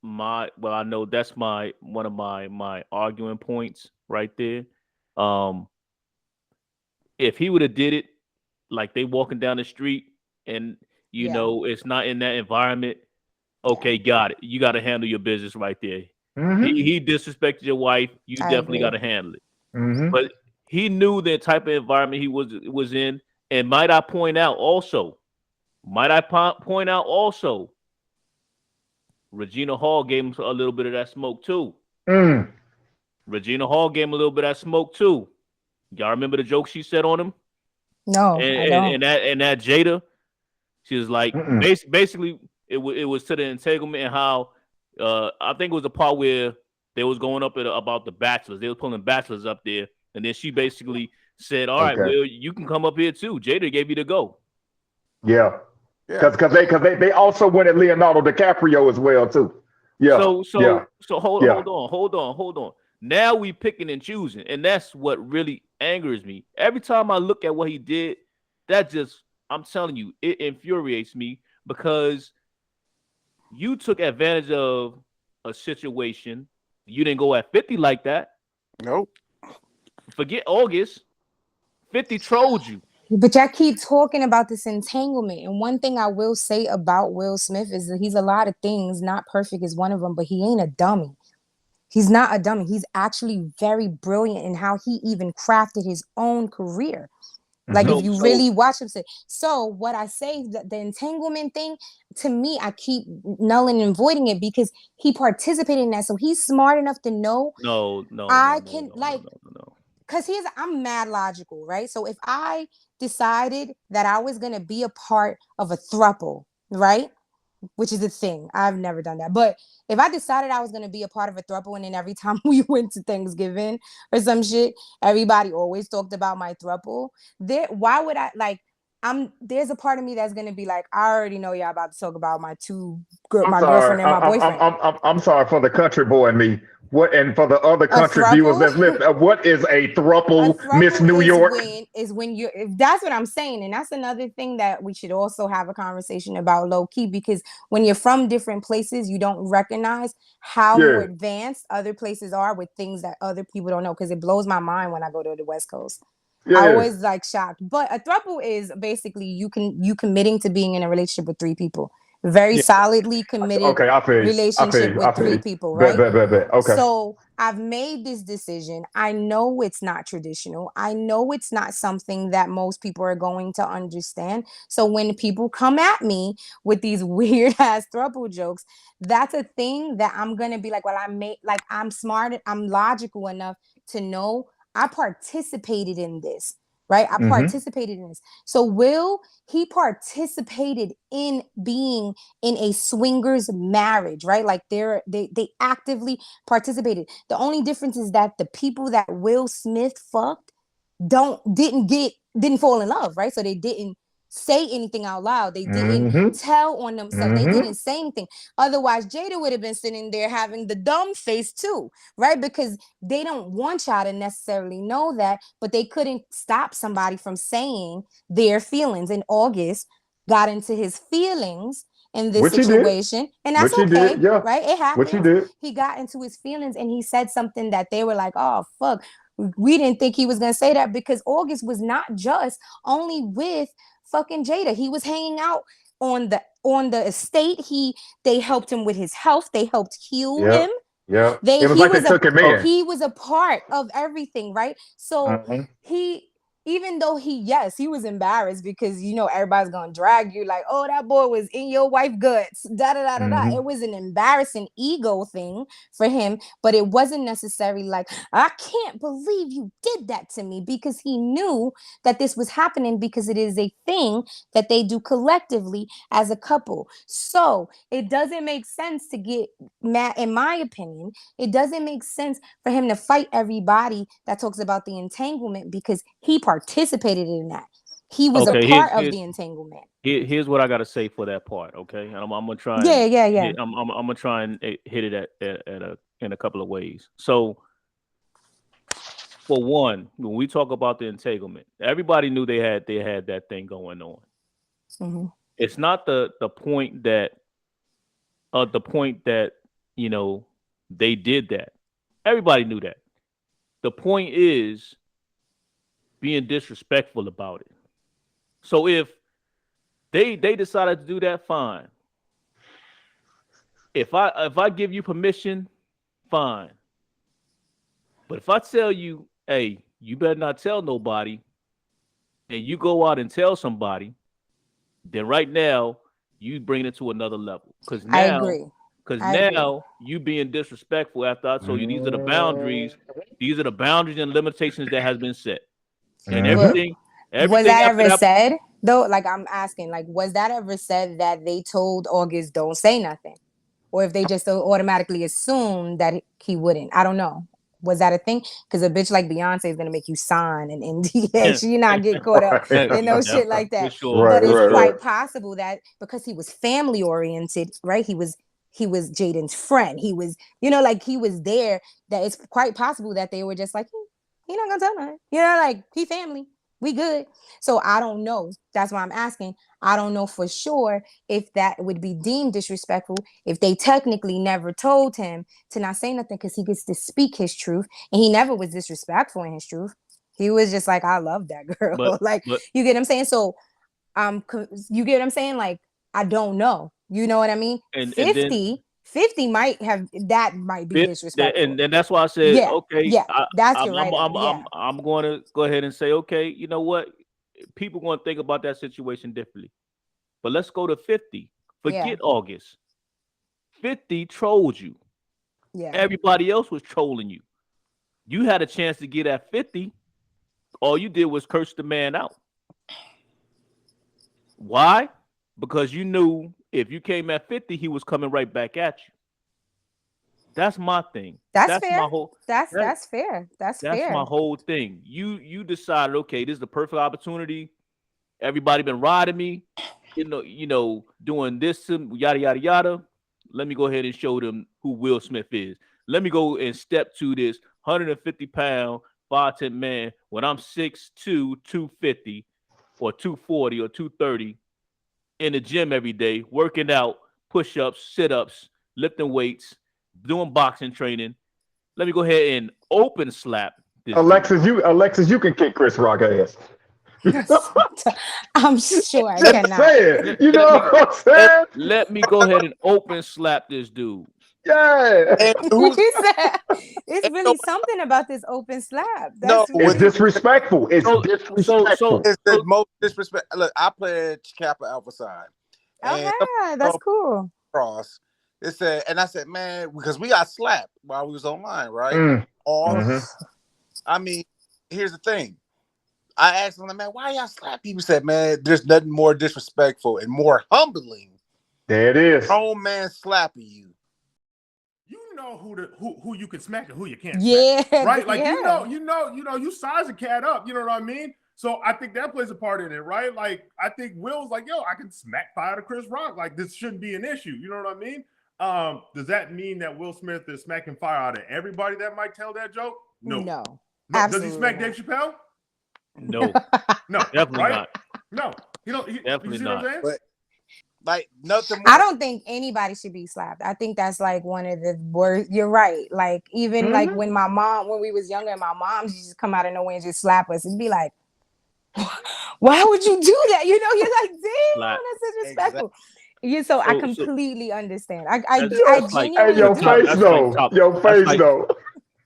I know that's one of my arguing points right there. If he would have did it like they walking down the street and Yeah. it's not in that environment, okay, got it. You got to handle your business right there. Mm-hmm. He disrespected your wife. You I definitely got agree. to handle it. Mm-hmm. But he knew the type of environment he was in. And might I point out also, Regina Hall gave him a little bit of that smoke too. Mm. Regina Hall gave him a little bit of that smoke too. Y'all remember the joke she said on him? No, I don't. And that Jada, she was like, Mm-mm. basically, it was to the entanglement and how I think it was the part where they was going up about the bachelors. They was pulling bachelors up there, and then she basically said, "All right, Okay. well, you can come up here too." Jada gave you the go. Yeah. yeah. Because they also went at Leonardo DiCaprio as well too. Yeah. So Yeah. hold Yeah. hold on. Now we picking and choosing, and that's what really angers me. Every time I look at what he did, I'm telling you, it infuriates me because you took advantage of a situation. You didn't go at 50 like that. Nope. Forget August. 50 trolled you. But y'all keep talking about this entanglement. And one thing I will say about Will Smith is that he's a lot of things. Not perfect is one of them, but he ain't a dummy. He's not a dummy. He's actually very brilliant in how he even crafted his own career. Like if you really watch him say. So what I say, that the entanglement thing, to me, I keep nulling and voiding it because he participated in that. So he's smart enough to know No. because I'm mad logical, right? So if I decided that I was gonna be a part of a throuple, right? Which is a thing. I've never done that. But if I decided I was gonna be a part of a throuple, and then every time we went to Thanksgiving or some shit, everybody always talked about my throuple. Why would I like? There's a part of me that's gonna be like, I already know y'all about to talk about my I'm sorry. girlfriend and my boyfriend. I'm sorry for the country boy and me. What and for the other country viewers that's listening, what is a thruple, Miss New York? Is when you that's what I'm saying, and that's another thing that we should also have a conversation about low key, because when you're from different places, you don't recognize how more advanced other places are with things that other people don't know. Because it blows my mind when I go to the West Coast. I always like shocked. But a throuple is basically you committing to being in a relationship with three people. Very solidly committed relationship with three people, right? Okay. So I've made this decision. I know it's not traditional. I know it's not something that most people are going to understand. So when people come at me with these weird ass throuple jokes, that's a thing that I'm gonna be like, well, I'm smart, I'm logical enough to know I participated in this. Right? I participated in this. So he participated in being in a swingers marriage, right? Like they actively participated. The only difference is that the people that Will Smith fucked didn't fall in love, right? So they didn't say anything out loud. They didn't tell on themselves. They didn't say anything. Otherwise, Jada would have been sitting there having the dumb face too, right? Because they don't want y'all to necessarily know that, but they couldn't stop somebody from saying their feelings. In August, got into his feelings in this situation, and that's okay, right? It happens. He got into his feelings and he said something that they were like, oh fuck, we didn't think he was gonna say that, because August was not just only with fucking Jada. He was hanging out on the estate. They helped him with his health. They helped heal him. Yeah. It was like they took him in. He was a part of everything, right? So Mhm. he, even though yes, he was embarrassed because everybody's gonna drag you like, oh, that boy was in your wife guts, da da da da da. Mhm. It was an embarrassing ego thing for him, but it wasn't necessarily like, I can't believe you did that to me, because he knew that this was happening because it is a thing that they do collectively as a couple. So it doesn't make sense to get mad, in my opinion. It doesn't make sense for him to fight everybody that talks about the entanglement, because he participated in that. He was a Okay, part of the entanglement. here's what I got to say for that part. Okay, and I'm gonna try Yeah, and yeah, yeah. I'm gonna try and hit it in a couple of ways. So for one, when we talk about the entanglement, everybody knew they had that thing going on. hmm It's not the point that they did that. Everybody knew that. The point is being disrespectful about it. So if they decided to do that, fine. If I give you permission, fine. But if I tell you, hey, you better not tell nobody, and you go out and tell somebody, then right now you bring it to another level. Because I now, agree. I agree. you being disrespectful after I told you these are the boundaries, Mhm. and limitations that has been set, and But Mhm. was everything that after ever that. said though? Like, I'm asking, like, was that ever said that they told August don't say nothing? Or if they just automatically assumed that he wouldn't? I don't know. Was that a thing? Because a bitch like Beyonce is gonna make you sign an NDA. She not get caught up in no shit like For that. sure, Right, But for it's right, sure. right. quite possible that because he was family oriented, right? He was Jaden's friend. He was, like, he was there. That it's quite possible that they were just like, he not gonna tell nothing. Like, he family. We good. So I don't know. That's why I'm asking. I don't know for sure if that would be deemed disrespectful if they technically never told him to not say nothing, because he gets to speak his truth, and he never was disrespectful in his truth. He was just like, I love that girl. But Like, but you get what I'm saying? So you get what I'm saying? Like, I don't know. You know what I mean? and then 50 might be disrespectful. and that's why I said, Yeah, okay, yeah. That's your right at. Yeah. I'm going to go ahead and say, okay, you know what? People going to think about that situation differently. But let's go to 50. Yeah. Forget August. 50 trolled you. Yeah. Everybody else was trolling you. You had a chance to get at 50. All you did was curse the man out. Why? Because you knew if you came at 50, he was coming right back at you. That's my thing. That's That's fair. my whole that, That's fair. That's that's my fair. whole thing. You decided, okay, this is the perfect opportunity. Everybody been riding me, doing this to yada yada yada. Let me go ahead and show them who Will Smith is. Let me go and step to this 150-pound 5'10" man when I'm 6'2", 250, or 240 or 230 in the gym every day, working out, push-ups, sit-ups, lifting weights, doing boxing training. Let me go ahead and open slap this dude. Alexis, you can kick Chris Rock ass. I'm sure I Just cannot. saying. You Let know me what I'm saying? let me go ahead and open slap this dude. Yeah. And He who's said it's and really something about this open slap. no, That's It's with really disrespectful. It's So disrespectful. it's the most disrespect. Look, I played Kappa Alpha Psi, and okay. That's cool. cross. It said, and I said, man, because we got slapped while we was online, right? Mm. Off. Hmm. I mean, here's the thing. I asked them, man, why y'all slap people? Said, man, there's nothing more disrespectful and more humbling. There it is. Grown man slapping you. You know who you can smack and who you can't Yeah, smack, right? Like yeah. you size a cat up. You know what I mean? So I think that plays a part in it, right? Like I think Will's like, yo, I can smack fire to Chris Rock. Like this shouldn't be an issue. You know what I mean? Does that mean that Will Smith is smacking fire out of everybody that might tell that joke? No. No. Does he smack Absolutely Dave Chappelle? No, No. definitely Right? not. No. You Definitely see what I'm not. saying? But like nothing I more. don't think anybody should be slapped. I think that's like one of the worst. You're right. Like, even like Hmm. when we was younger, my mom used to just come out of nowhere and just slap us and be like, why would you do that? You're like, Slap. damn, that's Exactly. disrespectful. Yeah, so I So completely understand. I that's like Hey, genuinely your the top. face do. That's like though. top. Your That's face like though.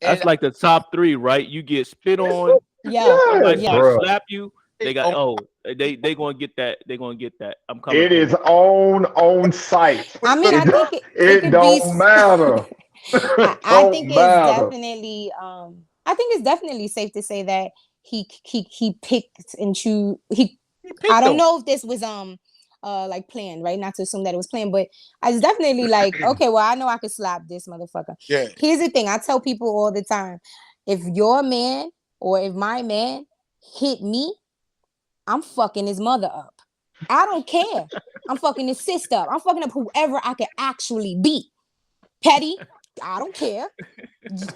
that's And like the top three, right? You get spit It's on. Yeah, yes, Somebody yeah. start bro. slap you. They got on they gonna get that. They gonna get that. I'm coming It for is you. on site. I mean, look, I It think it it could be. don't matter. It I think don't it's matter. definitely I think it's definitely safe to say that he picked and choose he he I picked don't them. know if this was like planned, right? Not to assume that it was planned, but I was definitely like, okay, well, I know I could slap this motherfucker. Yeah. Here's the thing, I tell people all the time, if your man or if my man hit me, I'm fucking his mother up. I don't care. I'm fucking his sister up. I'm fucking up whoever I could actually be. Petty, I don't care.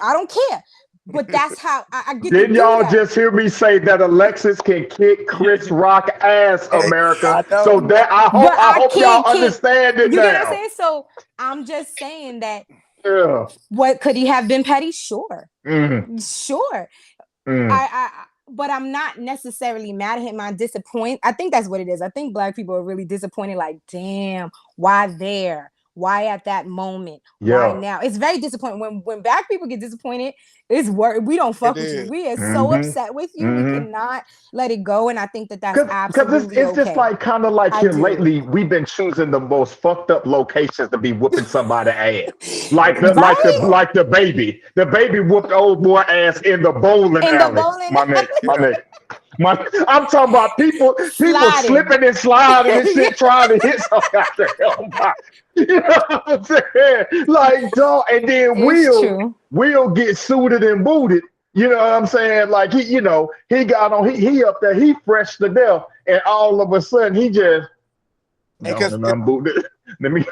I don't care. But that's how I get to Didn't do y'all that. just hear me say that Alexis can kick Chris Rock ass, Hey, America? I So know. that But I I hope y'all can't kick. understand it You get what I'm now. saying? So I'm just saying that Yeah. what could he have been petty? Sure. Mm, Sure. mm. But I'm not necessarily mad at him. I'm disappointed. I think that's what it is. I think black people are really disappointed. Like, damn, why there? Why at that moment? Why Yeah. now? It's very disappointing. When black people get disappointed, it's work. We don't fuck It with you. is. We are so Mm-hmm. upset with you. We Mm-hmm. cannot let it go. And I think that that's Because absolutely it's just okay. like kind of like I here do. lately, we've been choosing the most fucked up locations to be whooping somebody ass. Right? Like the baby. The baby whooped old boy ass in the bowling In the alley. bowling My Yeah. nigga. I'm talking about people sliding. slipping and sliding and shit trying to hit some goddamn body. You know what I'm saying? Like dog, and then It's true. Will get suited and booted. You know what I'm saying? Like he got on he up there, he fresh to death, and all of a sudden he just gone Because and unbooted. Let me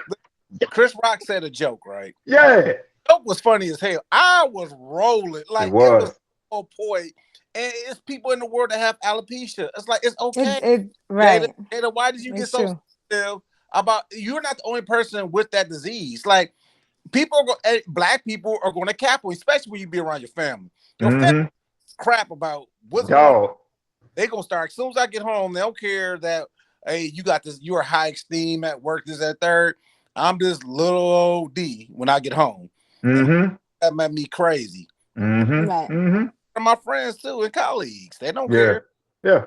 Chris Rock said a joke, right? yeah, Joke was funny as hell. I was rolling. it Like it was was. so point. And it's people in the world that have alopecia. It's like it's okay. It Jada, right. Jada, why did you get It's so true. sensitive about you're not the only person with that disease? Like people are going black people are going to cap you, especially when you be around your family. Your family Mm-hmm. crap about what's going on. Dog. They gonna start as soon as I get home. They don't care that hey, you got this. You are high esteem at work. This that third. I'm just little old D when I get home, and Mm-hmm. that made me crazy. Right. Mm-hmm. Mm-hmm. And my friends too and colleagues, they don't Yeah. care. Yeah.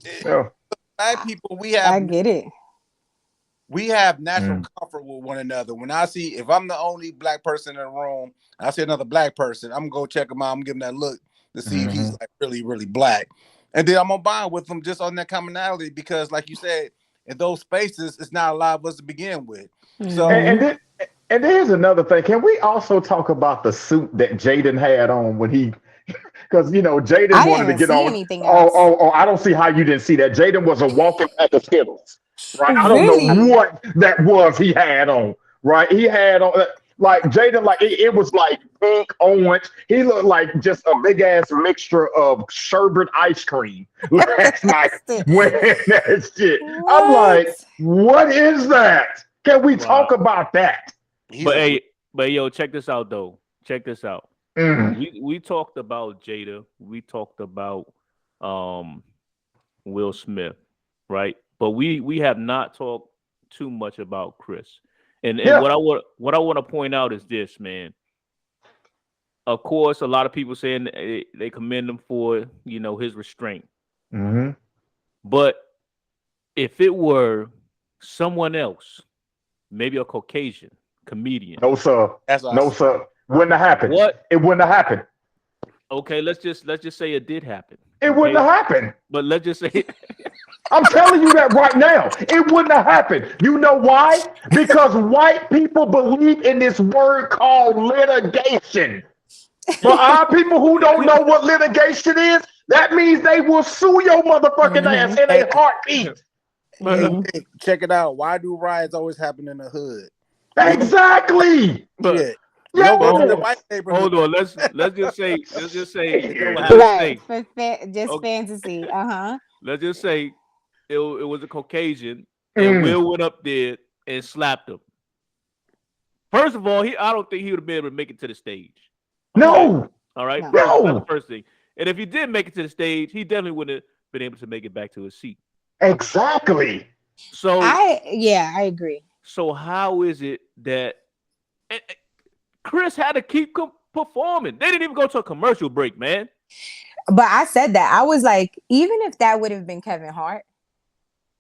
Eh, Yeah. Black people, I get it. we have natural Mm. comfort with one another. When I see if I'm the only black person in the room, I see another black person, I'm gonna go check him out. I'm gonna give him that look to see if he's Mm-hmm. like really, really black. And then I'm gonna bond with him just on that commonality because, like you said, in those spaces, it's not a lot of us to begin with. So And, Mhm. and then and here's another thing. Can we also talk about the suit that Jaden had on when he because Jaden I didn't wanted to even get see on. anything Oh, else. oh, oh, I don't see how you didn't see that. Jaden was a walking pack of Skittles. Right? I don't know Really? what that was he had on. Right? He had on like Jaden, like it was like pink, orange. He looked like just a big ass mixture of sherbet ice cream last night wearing that shit. I'm What? like, what is that? Can we Wow. talk about that? he's But a hey, but yo, check this out though. Check this out. Mm, We talked about Jada. We talked about um Will Smith, right? But we have not talked too much about Chris. And yeah. what I want to point out is this, man. Of course, a lot of people saying they commend him for his restraint. Hmm. But if it were someone else, maybe a Caucasian comedian, No, sir. that's what I No, said. sir. Wouldn't have happened. what? It wouldn't have happened. Okay, let's just say it did happen. It wouldn't Okay, have happened. but let's just say I'm telling you that right now. It wouldn't have happened. You know why? Because white people believe in this word called litigation. For our people who don't know what litigation is, that means they will sue your motherfucking ass Mhm. in Hey, a heartbeat. hey, Mhm. Vic, check it out. Why do riots always happen in the hood? They don't Exactly. but shit. You don't go to the Yeah. white neighborhood. hold on, let's just say They go let's just Right. say Just okay, fantasy. Uh-huh. let's just say it was a Caucasian and Mm. Will went up there and slapped him. First of all, I don't think he would have been able to make it to the stage. Okay. No. All right. No. First, that's the No. first thing. And if he did make it to the stage, he definitely wouldn't have been able to make it back to his seat. Exactly. So I agree. so how is it that Chris had to keep performing? They didn't even go to a commercial break, man. But I said that. I was like, even if that would have been Kevin Hart,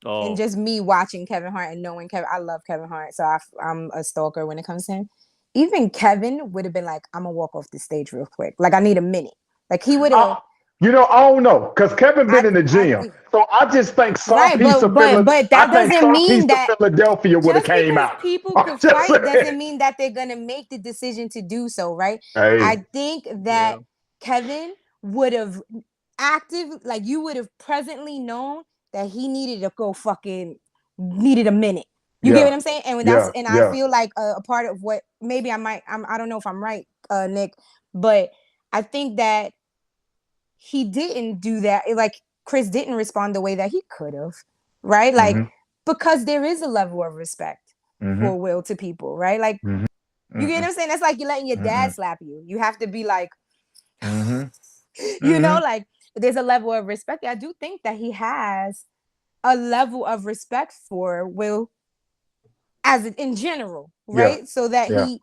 and Oh, just me watching Kevin Hart and knowing Kevin, I love Kevin Hart, so I'm a stalker when it comes to him. Even Kevin would have been like, I'm gonna walk off the stage real quick. Like I need a minute. Like he would have. You know, I don't know, because Kevin been in the I gym. So I just think some right, piece of but I that think doesn't some piece mean of that Philadelphia would have just came because out. people I'm could just fight saying. doesn't mean that they're gonna make the decision to do so, right? Hey, I think yeah. that Kevin would have like you would have presently known that he needed to go fucking needed a minute. You get what yeah, I'm saying? And when that's yeah, and I yeah. feel like a part of what maybe I don't know if I'm right, Nick, but I think that he didn't do that. Like Chris didn't respond the way that he could have, right? Like Mm-hmm, because there is a level of respect mm-hmm, for Will to people, right? Like mm-hmm, you get mm-hmm, what I'm saying? That's like you're letting your mm-hmm, dad slap you. You have to be like, mm-hmm, you know, mm-hmm. like there's a level of respect. I do think that he has a level of respect for Will as in general, Yeah, right? So that yeah, he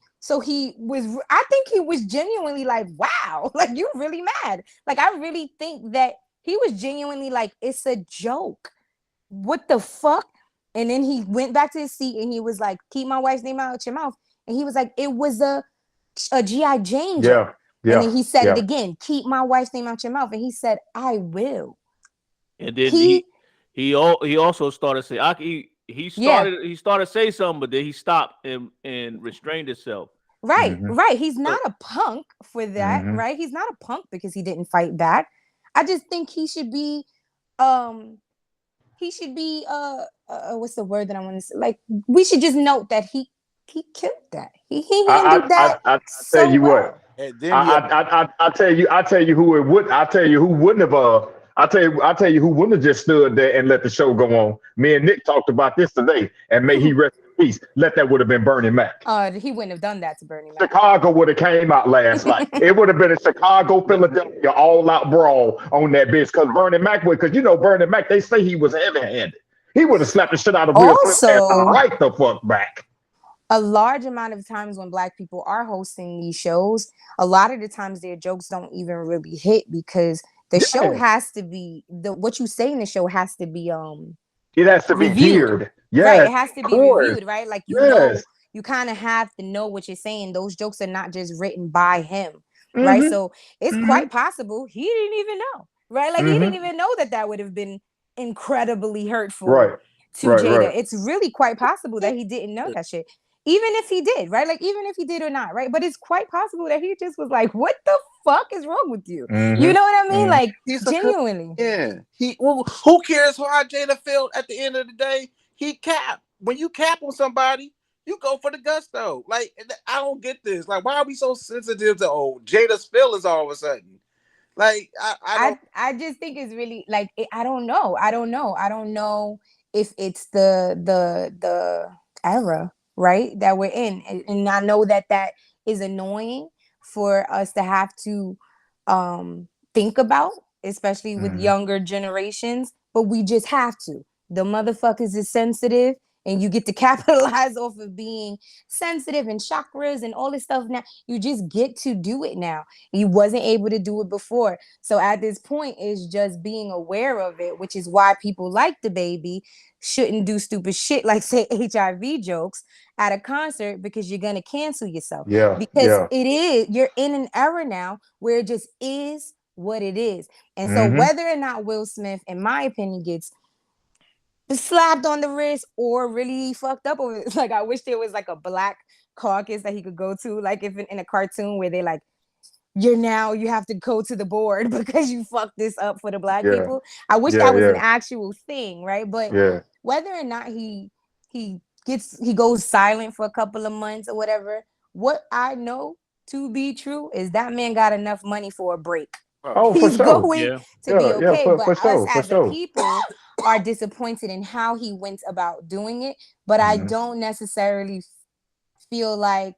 was I think he was genuinely like, wow, like you really mad. Like I really think that he was genuinely like, it's a joke. What the fuck? And then he went back to his seat and he was like, keep my wife's name out your mouth. And he was like, it was a G.I. Jane yeah, joke. And yeah, then he said it yeah. again, keep my wife's name out your mouth. And he said, I will. And then He he also started saying yeah. he started saying something, but then he stopped and restrained himself. Right, Mm-hmm, right. He's So not a punk for that, mm-hmm. right? He's not a punk because he didn't fight back. I just think um he should be what's the word that I want to say? Like we should just note that he killed that. He handled that I tell so you well. what. And then you have I tell you who it would. I tell you who wouldn't have. I tell you who wouldn't have just stood there and let the show go on. Me and Nick talked about this today, and may he rest in peace. That would have been Bernie Mac. He wouldn't have done that to Bernie Mac. Chicago would have came out last night. It would have been a Chicago, Philadelphia all out brawl on that bitch. Because Bernie Mac would, because you know Bernie Mac, they say he was heavy handed. He would have slapped the shit out of Will Smith and Also, right the fuck back. a large amount of times when Black people are hosting these shows, a lot of the times their jokes don't even really hit because the show Yeah, has to be what you say in the show has to be it has to be reviewed. geared. Right, Yes, it has to of be course. reviewed, right? Like Yes. you kind of have to know what you're saying. Those jokes are not just written by him, right? Mm-hmm. So it's Mm-hmm. quite possible he didn't even know, right? Like he didn't Mm-hmm. even know that would have been incredibly hurtful Right. to Right. Jada. Right. It's really quite possible that he didn't know that shit. Even if he did, right? Like even if he did or not, right? But it's quite possible that he just was like, "What the fuck is wrong with you?" You Mm-hmm. know what I mean? Mm-hmm. Like he's a genuinely. comedian. Who cares how Jada felt at the end of the day? He capped. When you cap on somebody, you go for the gusto. Like I don't get this. Like why are we so sensitive to Jada's feelings all of a sudden? Like I don't. I just think it's really like I don't know. I don't know if it's the era, right, that we're in. And I know that that is annoying for us to have to think about, especially with Mm-hmm. younger generations, but we just have to. The motherfuckers is sensitive and you get to capitalize off of being sensitive and chakras and all this stuff now. You just get to do it now. You wasn't able to do it before. So at this point, it's just being aware of it, which is why people like the baby shouldn't do stupid shit like say HIV jokes at a concert because you're gonna cancel yourself. Yeah. Because Yeah. you're in an era now where it just is what it is. And so Mm-hmm. whether or not Will Smith, in my opinion, gets slapped on the wrist or really fucked up over it. Like I wish there was like a black caucus that he could go to, like if in a cartoon where they like you have to go to the board because you fucked this up for the black Yeah. people. I wish Yeah. that was an Yeah. actual thing, right? But Yeah. whether or not he he goes silent for a couple of months or whatever, what I know to be true is that man got enough money for a break. Oh, for He's sure. going Yeah. to be Yeah. Yeah. okay. But For us sure. For as a sure. people are disappointed in how he went about doing it. But I Mm-hmm. don't necessarily feel like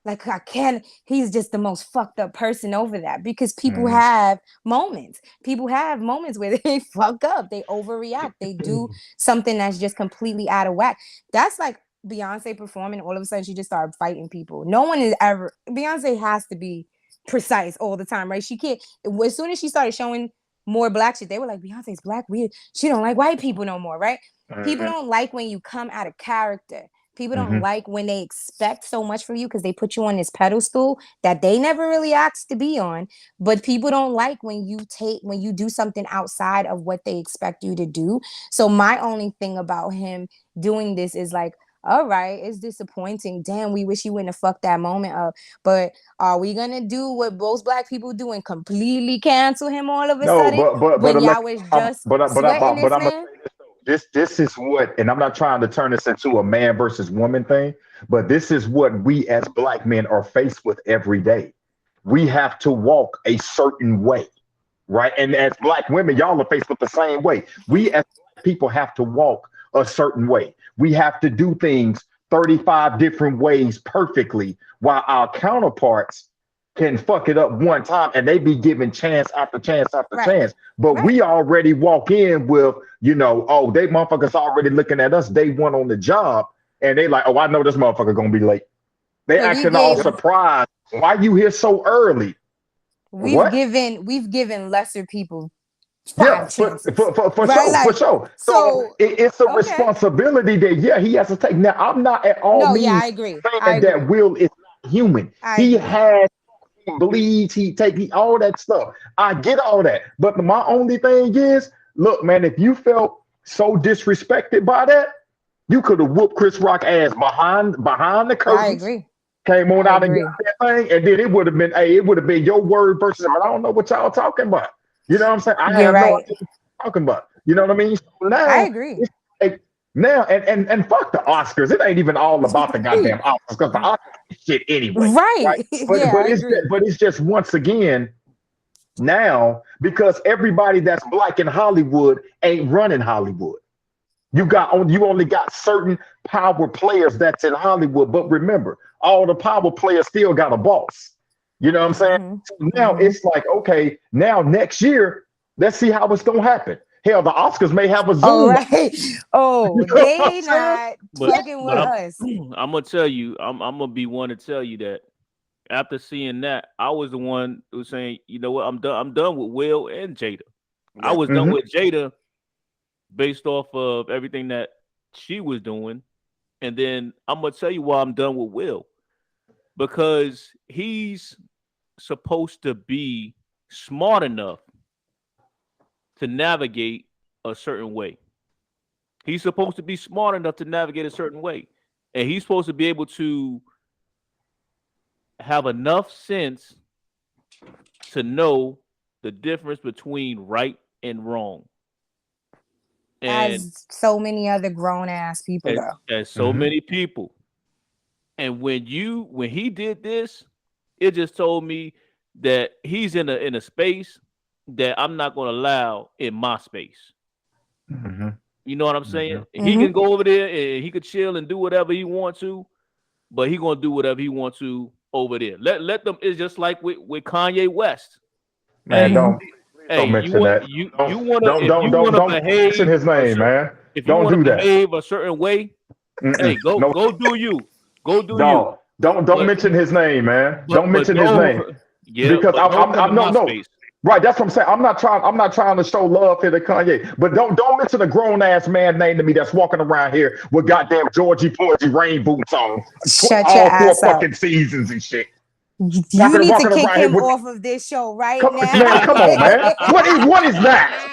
Like I can't. He's just the most fucked up person over that because people Mhm. have moments. People have moments where they fuck up, they overreact, they do something that's just completely out of whack. That's like Beyonce performing. All of a sudden, she just started fighting people. No one is ever. Beyonce has to be precise all the time, right? She can't. As soon as she started showing more black shit, they were like, Beyonce's black weird. She don't like white people no more, right? People Mhm. don't like when you come out of character. People don't Mhm. like when they expect so much from you because they put you on this pedestal that they never really asked to be on. But people don't like when you do something outside of what they expect you to do. So my only thing about him doing this is like, all right, it's disappointing. Damn, we wish you wouldn't have fucked that moment up. But are we gonna do what most black people do and completely cancel him all of a No, sudden but when Alexa, y'all was just sweating I'm this gonna man? say this though. This is what, and I'm not trying to turn this into a man versus woman thing, but this is what we as black men are faced with every day. We have to walk a certain way, right? And as black women, y'all are faced with the same way. We as black people have to walk a certain way. We have to do things 35 different ways perfectly, while our counterparts can fuck it up one time and they be given chance after chance after Right, chance. But right. we already walk in with, oh, they motherfuckers already looking at us day one on the job, and they like, oh, I know this motherfucker gonna be late. They So acting all surprised. Why you here so early? we've What? given lesser people Yeah, 5 chances, for right? sure, for Like, sure. So so it's a okay. responsibility that, yeah, he has to take. Now, I'm not at all No, yeah, means I agree. I saying that agree. Will is not human. I He agree. has, he bleeds, he all that stuff. I get all that. But my only thing is, look, man, if you felt so disrespected by that, you could have whooped Chris Rock ass behind the I curtains, agree. came on I out and agree. got that thing, and then it would have been, hey, it would have been your word versus him. I don't know what y'all talking about. You know what I'm saying? I You're have no idea right. what you're talking about. You know what I mean? So I now agree. it's like, now and fuck the Oscars. It ain't even all about the goddamn Oscars, because the Oscars is shit anyway, right? Right. But Yeah, but I it's agree. but it's just once again now, because everybody that's black in Hollywood ain't running Hollywood. You only got certain power players that's in Hollywood. But remember, all the power players still got a boss. You know what I'm saying? Hmm. So now Hmm. it's like, okay, now next year, let's see how it's gonna happen. Hell, the Oscars may have a All Zoom. right. You Oh, know what I'm they saying? not But fucking with but us. I'm gonna tell you, I'm gonna be one to tell you that after seeing that, I was the one who was saying, you know what, I'm done. I'm done with Will and Jada. I Yeah. was done Hmm. with Jada based off of everything that she was doing, and then I'm gonna tell you why I'm done with Will, because he's supposed to be smart enough to navigate a certain way. He's supposed to be smart enough to navigate a certain way, and he's supposed to be able to have enough sense to know the difference between right and wrong. And As so many other grown ass people as, though. as so Hmm. many people. And when he did this, it just told me that he's in a space that I'm not going to allow in my space. Hmm. You know what I'm Hmm. saying? He Hmm. can go over there and he could chill and do whatever he wants to, but he gonna do whatever he wants to over there. Let them. It's just like with Kanye West. Man, Hey, Hmm. please hey, don't mention that. you wanna if you wanna Don't mention behave his a name, certain man. if you Don't wanna do that. behave a certain way, hey, Mm-mm. go No, go do you, go do you. dog. Don't But mention his name, man. Don't but mention his don't name, yeah, because but don't come I'm in no my no. space. Right, that's what I'm saying. I'm not trying to show love here to Kanye, but don't mention a grown ass man name to me that's walking around here with goddamn Georgie Porgy rain boots on, Shut your all four ass up. fucking seasons and shit. You need to Walking kick around here him with, off of this show right come, now. man, come on, man. What is that?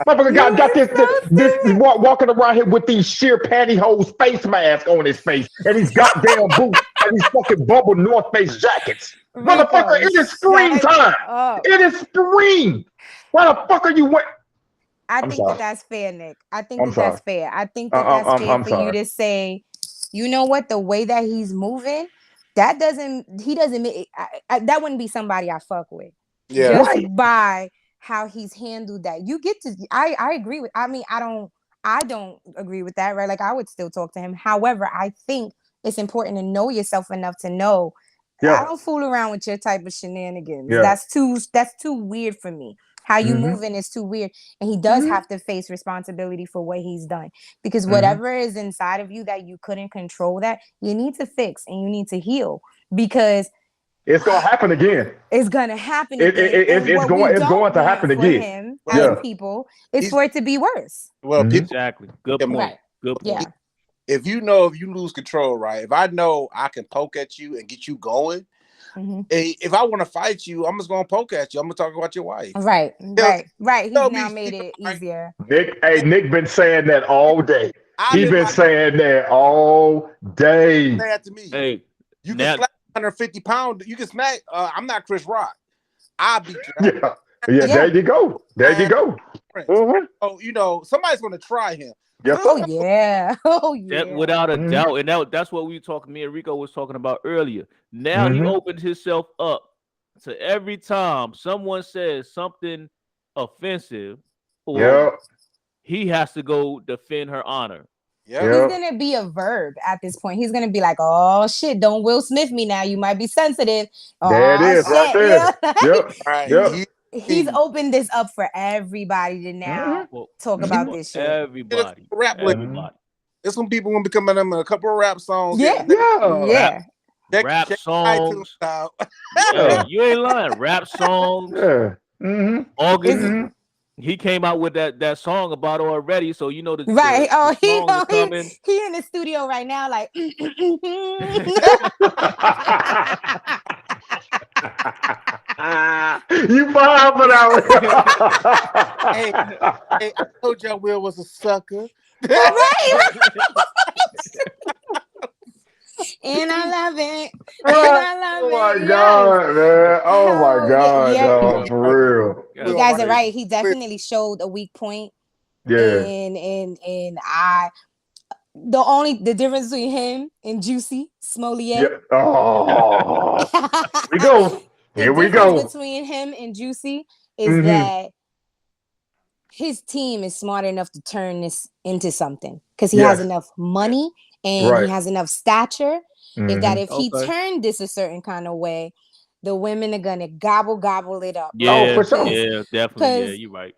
Motherfucker You got is so this stupid. walking around here with these sheer pantyhose face mask on his face and these goddamn boots and these fucking bubble North Face jackets. Motherfucker, Rico, it is spring shut time. up. It is spring. Why the fuck are you went? I I'm think that sorry. that's fair, Nick. I think I'm that that's sorry. fair. I think that that's fair I'm for you sorry. to say, you know what, the way that he's moving, that doesn't, he doesn't, that wouldn't be somebody I fuck with Yeah. just Right. by how he's handled that. You get to, I agree with, I mean, I don't agree with that, right? Like I would still talk to him. However, I think it's important to know yourself enough to know Yeah. I don't fool around with your type of shenanigans. Yeah. That's too weird for me. How you Mhm. moving is too weird. And he does Mhm. have to face responsibility for what he's done. Because Mhm. whatever is inside of you that you couldn't control, that you need to fix and you need to heal. Because It's gonna happen again. it's gonna happen again. And It's what we going. It's don't going to want happen for again. him as Yeah. Well, people is he's for it to be worse. well, Mhm. people. Exactly. Good him point. Right. Good He- point. Yeah. If you lose control, right? If I know I can poke at you and get you going, hmm if I want to fight you, I'm just gonna poke at you. I'm gonna talk about your wife. Right. Tell, Right. He's tell now me, made it right? easier. Nick been saying that all day. I He live been my saying that all day. say that to me. Hey, You can now slap 150 pound. You can smack. I'm not Chris Rock. I'll beat your ass. Yeah. Yeah. Yeah. There you go. There you I go. Prince. Mhm. Oh, somebody's gonna try him. Yes, Oh sir. yeah. Oh that yeah. without a Mhm. doubt, and that's what we talking. Me and Rico was talking about earlier. Now he Mhm. opened himself up to every time someone says something offensive, or Yep. he has to go defend her honor. Yep. He's Yep. gonna be a verb at this point. He's gonna be like, "Oh shit, don't Will Smith me now. You might be sensitive. There it Oh is, right shit, yeah." there. Yep. Right. he's Yep. he's opened this up for everybody to now Mhm. For, talk He about Mhm. this shit. everybody, rap with. Mhm. everybody. There's some people gonna be coming in a couple of rap songs here Yeah, today. Yeah. Rap, yeah. rap Check iTunes songs. out. Hey, Yeah. you ain't lying. Rap songs. Yeah. Mhm. It's August, Mhm. he came out with that song about it already, so you know the right. Oh, songs are coming. he in the studio right now, like. You bombing out. Hey, hey, I told y'all Will was a sucker. Right. And I love it. And Right. I love Oh my it. Yes. God, man. Oh my Hell yeah. God, Yeah. dog. For real. You That's guys are crazy. right. He definitely showed a weak point. Yeah. And I the difference between him and Juicy Yeah. Smollett. Oh. We The go. Here we difference go. between him and Juicy is Mm-hmm. that his team is smart enough to turn this into something because he has Yes. enough money and he Right. has enough stature. If that Mm-hmm. if he Okay. turned this a certain kind of way, the women are gonna gobble it up, Oh, right? Yeah, for sure. yeah, definitely. Yeah, Because you're right.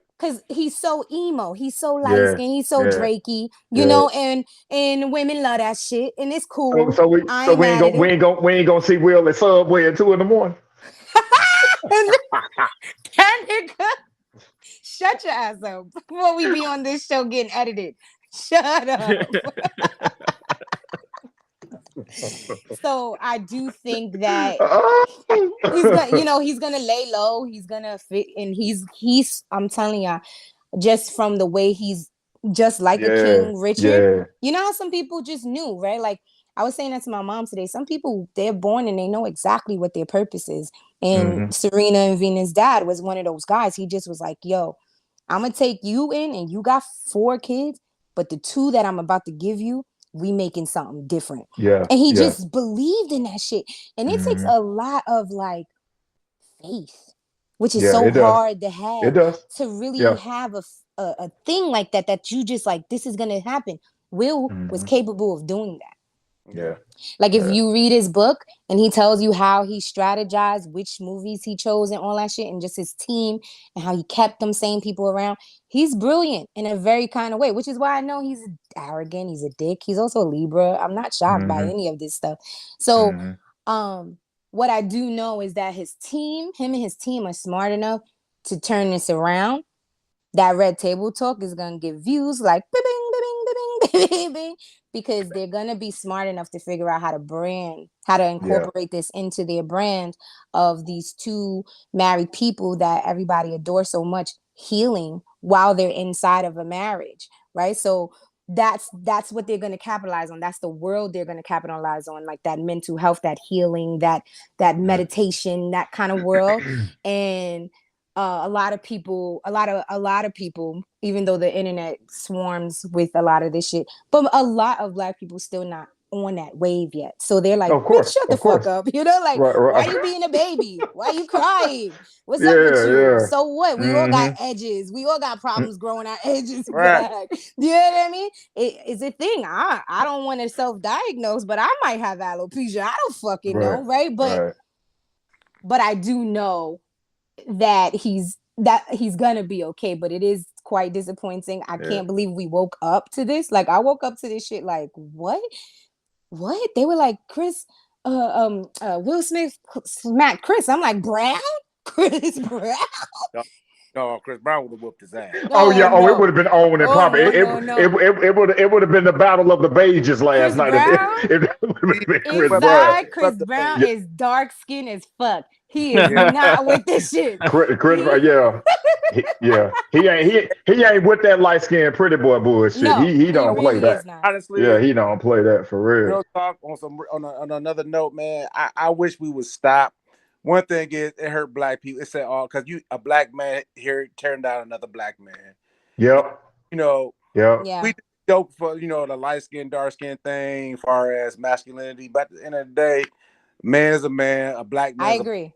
he's so emo, he's so light Yeah. skinned, he's so Yeah. drakey, Yeah. and women love that shit, and it's So, cool. so we I so ain't we ain't mad at gonna we it. ain't gonna we ain't gonna see Will at Subway at 2 in the morning. That nigga, shut your ass up before we be on this show getting edited. Shut up. So I do think that he's gonna, he's gonna lay low. He's gonna fit, and he's. I'm telling you, just from the way he's just like a Yeah. King Richard. Yeah. You know how some people just knew, right? Like I was saying that to my mom today. Some people they're born and they know exactly what their purpose is. And Mm-hmm. Serena and Venus' dad was one of those guys. He just was like, "Yo, I'm gonna take you in, and you got 4 kids, but the 2 that I'm about to give you, we making something different." Yeah. And he Yeah. just believed in that shit. And it takes Mm-hmm. a lot of like faith, which is Yeah. so It does. hard to It have does. to really Yeah. have a thing like that you just like, this is gonna happen. Will was Mm-hmm. capable of doing that. Yeah. Like if Yeah. you read his book and he tells you how he strategized, which movies he chose and all that shit, and just his team and how he kept them same people around, he's brilliant in a very kind of way, which is why I know he's arrogant, he's a dick, he's also a Libra. I'm not shocked by Mm-hmm. any of this stuff. So Mm-hmm. what I do know is that him and his team are smart enough to turn this around. That red table talk is gonna get views like bing, bing, bing, bing, bing, because they're gonna be smart enough to figure out how to Yeah. incorporate this into their brand of these 2 married people that everybody adores so much, healing while they're inside of a marriage, right? So that's what they're going to capitalize on. That's the world they're going to capitalize on, like that mental health, that healing, that meditation, that kind of world. And a lot of people, even though the internet swarms with a lot of this shit, but a lot of Black people still not on that wave yet. So they're like, Of bitch, course, shut the of course. fuck up. You know, like, Right, why right. you being a baby? Why you crying? What's up with Yeah, you? yeah. So what? We all got Mhm. edges. We all got problems growing our edges Right. back. You know what I mean? It's a thing. I don't want to self-diagnose, but I might have alopecia. I don't fucking Right, know, right? right. But I do know that he's gonna be okay. But it is quite disappointing. I Yeah. can't believe we woke up to this. Like I woke up to this shit like, what? What? They were like, Chris, Will Smith smacked Chris. I'm like, Brown? Chris Brown? No, Chris Brown would have whooped his ass. Oh yeah. Oh, it would No. have been on and Oh, popping. no, It no, no. would have been the battle of the Bages last Chris night. Brown? If it would have been Chris But- Brown. Inside, Chris but the Brown Yeah. is dark skinned as fuck. He is Yeah. not with this shit. Chris Brown, yeah. Yeah. He ain't with that light skinned pretty boy bullshit. No, He don't play really that. is not. honestly, Yeah, he don't play that for real. real talk on another note, man. I wish we would stop. One thing is it hurt black people. It said all because a black man here tearing down another black man. Yep. You know, Yep. Yeah. we joke for the light skin, dark skin thing, as far as masculinity, but at the end of the day, man is a man, a black man I is agree.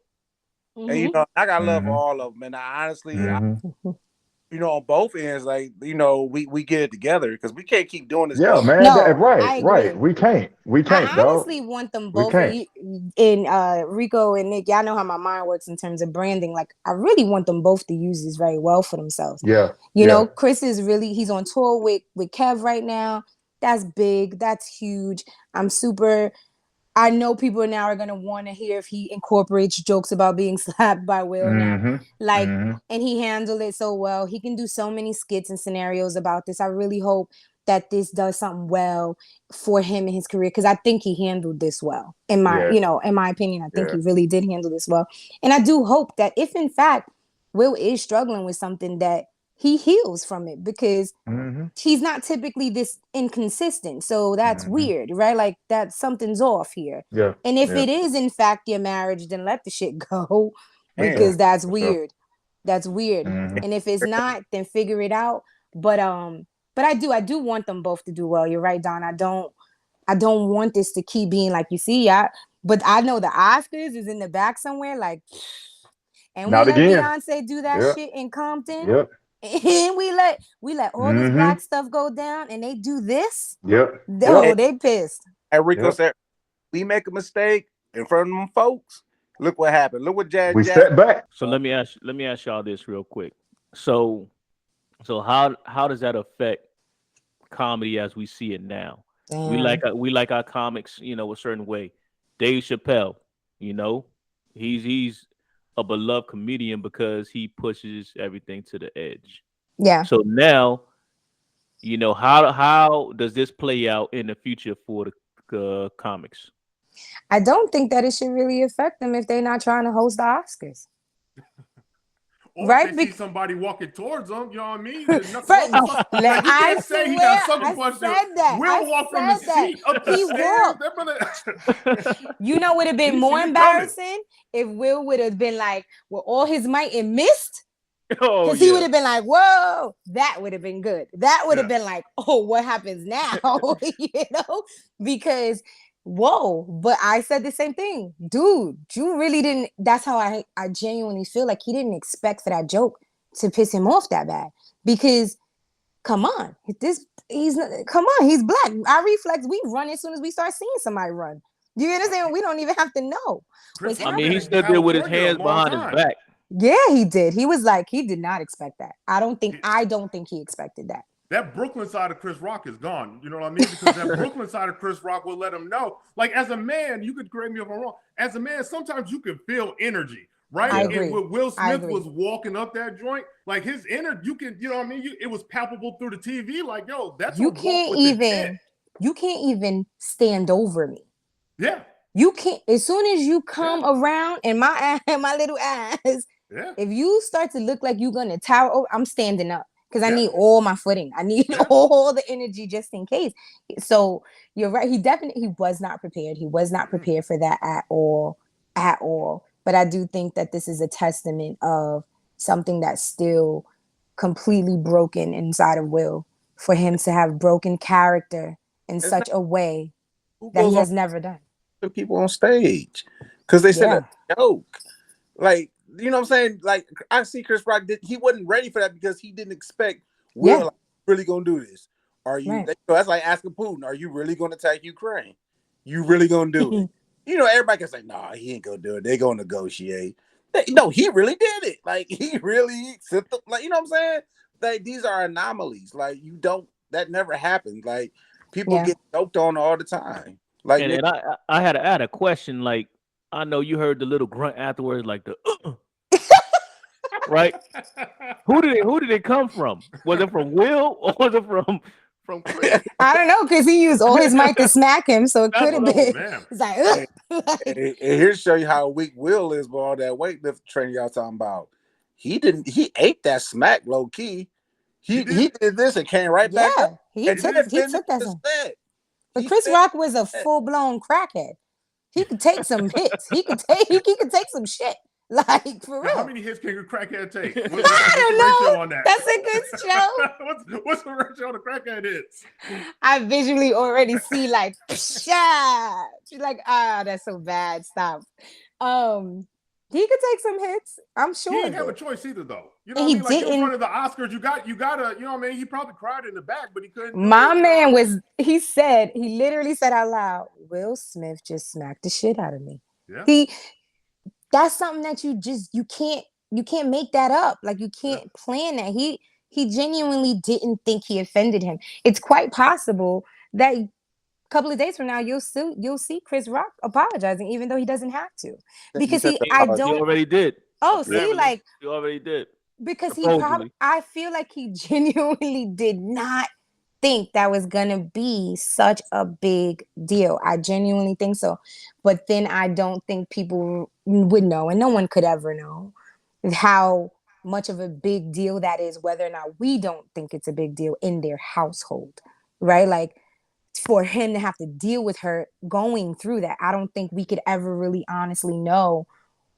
and I got love for Mhm. all of them. And I honestly, Mhm. on both ends, like we get it together because we can't keep doing this. Yeah, man. No, I Right, agree. right. We can't, I dog. honestly want them We both. can't. In Ricko and Nick, y'all know how my mind works in terms of branding. Like, I really want them both to use this very well for themselves. Yeah. You Yeah. know, Chris is he's on tour with Kev right now. That's big. That's huge. I know people now are gonna want to hear if he incorporates jokes about being slapped by Will now. Mhm. Like, Mhm. and he handled it so well. He can do so many skits and scenarios about this. I really hope that this does something well for him in his career, because I think he handled this well. In my, Yeah. in my opinion, I think Yeah. he really did handle this well. And I do hope that if in fact Will is struggling with something, that he heals from it, because Mhm. he's not typically this inconsistent. So that's Mhm. weird, right? Like, that something's off here. Yeah. And if Yeah. it is in fact your marriage, then let the shit go, Man, because that's For sure. weird. That's weird. Mhm. And if it's not, then figure it out. But I do want them both to do well. You're right, Don. I don't want this to keep being like, you see, but I know the Oscars is in the back somewhere, like, and we Not let again. Beyonce do that Yeah. shit in Compton. Yep. And we let all this Mhm. black stuff go down, and they do this. Yep. No, Yep. they pissed. and Rico Yep. said, we make a mistake in front of them folks. Look what happened. Look what We Jack. step back. So let me ask y'all this real quick. So how does that affect comedy as we see it now? We like our comics, a certain way. Dave Chappelle, he's a beloved comedian because he pushes everything to the edge. Yeah. So now, how does this play out in the future for the comics? I don't think that it should really affect them if they're not trying to host the Oscars. Or Right? if they see somebody walking towards them, you know what I mean? There's nothing Right. wrong with like, you I can't say he swear, got sucker I punched. said that. Will I walk from his said that. seat up the He stairs. walked. You know, would have been He more see it embarrassing if Will would have been like, with all his might and missed. Oh, Because he would have been like, whoa, that would have been good. That would have been like, oh, what happens now? Because, whoa. But I said the same thing. Dude, you really didn't. That's how I genuinely feel like he didn't expect for that joke to piss him off that bad. Because, come on, come on, he's black. Our reflex, we run as soon as we start seeing somebody run. You understand? We don't even have to know. Chris I mean, he Rock stood been there in with his California a hands long behind his time. back. Yeah, he did. He was like, he did not expect that. I don't think he expected that. That Brooklyn side of Chris Rock is gone. You know what I mean? Because that Brooklyn side of Chris Rock will let him know. Like, as a man, you could correct me if I'm wrong. As a man, sometimes you can feel energy, right? I And agree. when Will I Smith agree. was walking up that joint, like his energy, you can, you know what I mean? It was palpable through the TV. Like, yo, that's You a walk can't with even intent. stand over me. Yeah, You can't, as soon as you come around in my little ass, yeah. if you start to look like you're gonna tower over, I'm standing up. Because I Yeah. need all my footing. I need Yeah. all the energy just in case. So you're right. He was not prepared. He was not prepared for that at all. At all. But I do think that this is a testament of something that's still completely broken inside of Will, for him to have broken character in It's such a way. Who that he goes on has never done. to people on stage because they said Yeah. a joke? Like, you know what I'm saying? Like, I see Chris Rock he wasn't ready for that because he didn't expect Will Yeah. like, really gonna do this. Are you? Right. So that's like asking Putin, are you really gonna attack Ukraine? You really gonna do it? You know, everybody can say, nah, he ain't gonna do it. They gonna negotiate. No, he really did it. Like, he really sent the, like, you know what I'm saying? Like, these are anomalies. Like, you don't, that never happens. Like, people Yeah. get joked on all the time. Like, And I had a question. Like, I know you heard the little grunt afterwards, like the right. Who did it come from? Was it from Will or was it from Chris? I don't know, because he used all his might to smack him, so it could That's have what Oh been. man. It's like, and, like, and here to show you how weak Will is, with all that weightlifting training y'all talking about. He ate that smack low key. He did. did this and came right back up yeah, he and took then he finished took that. the set. But He Chris finished Rock was a it. full blown crackhead. He could take some hits. He could take some shit. Like, for Now, how real. many hits can a crackhead take? I What's the don't ratio know. on that? That's a good show. what's the ratio on the crackhead hits? I visually already see like, psha. She's like, that's so bad. Stop. He could take some hits. I'm He sure didn't of have a it. choice either, though. You know And what I he mean? Like in didn't. front of the Oscars, you gotta, you know what I mean? He probably cried in the back, but he couldn't do My it. You know man what I mean? he literally said out loud, Will Smith just smacked the shit out of me. Yeah, That's something that you can't make that up. Like, you yeah. can't plan that. He genuinely didn't think he offended him. It's quite possible that a couple of days from now you'll see Chris Rock apologizing, even though he doesn't have to. You Because said the I apology. He don't already did. see, Apparently, like, he already did. because Supposedly. I feel like he genuinely did not think that was gonna be such a big deal. I genuinely think so. But then I don't think people would know, and no one could ever know how much of a big deal that is, whether or not we don't think it's a big deal in their household, right? Like, for him to have to deal with her going through that, I don't think we could ever really honestly know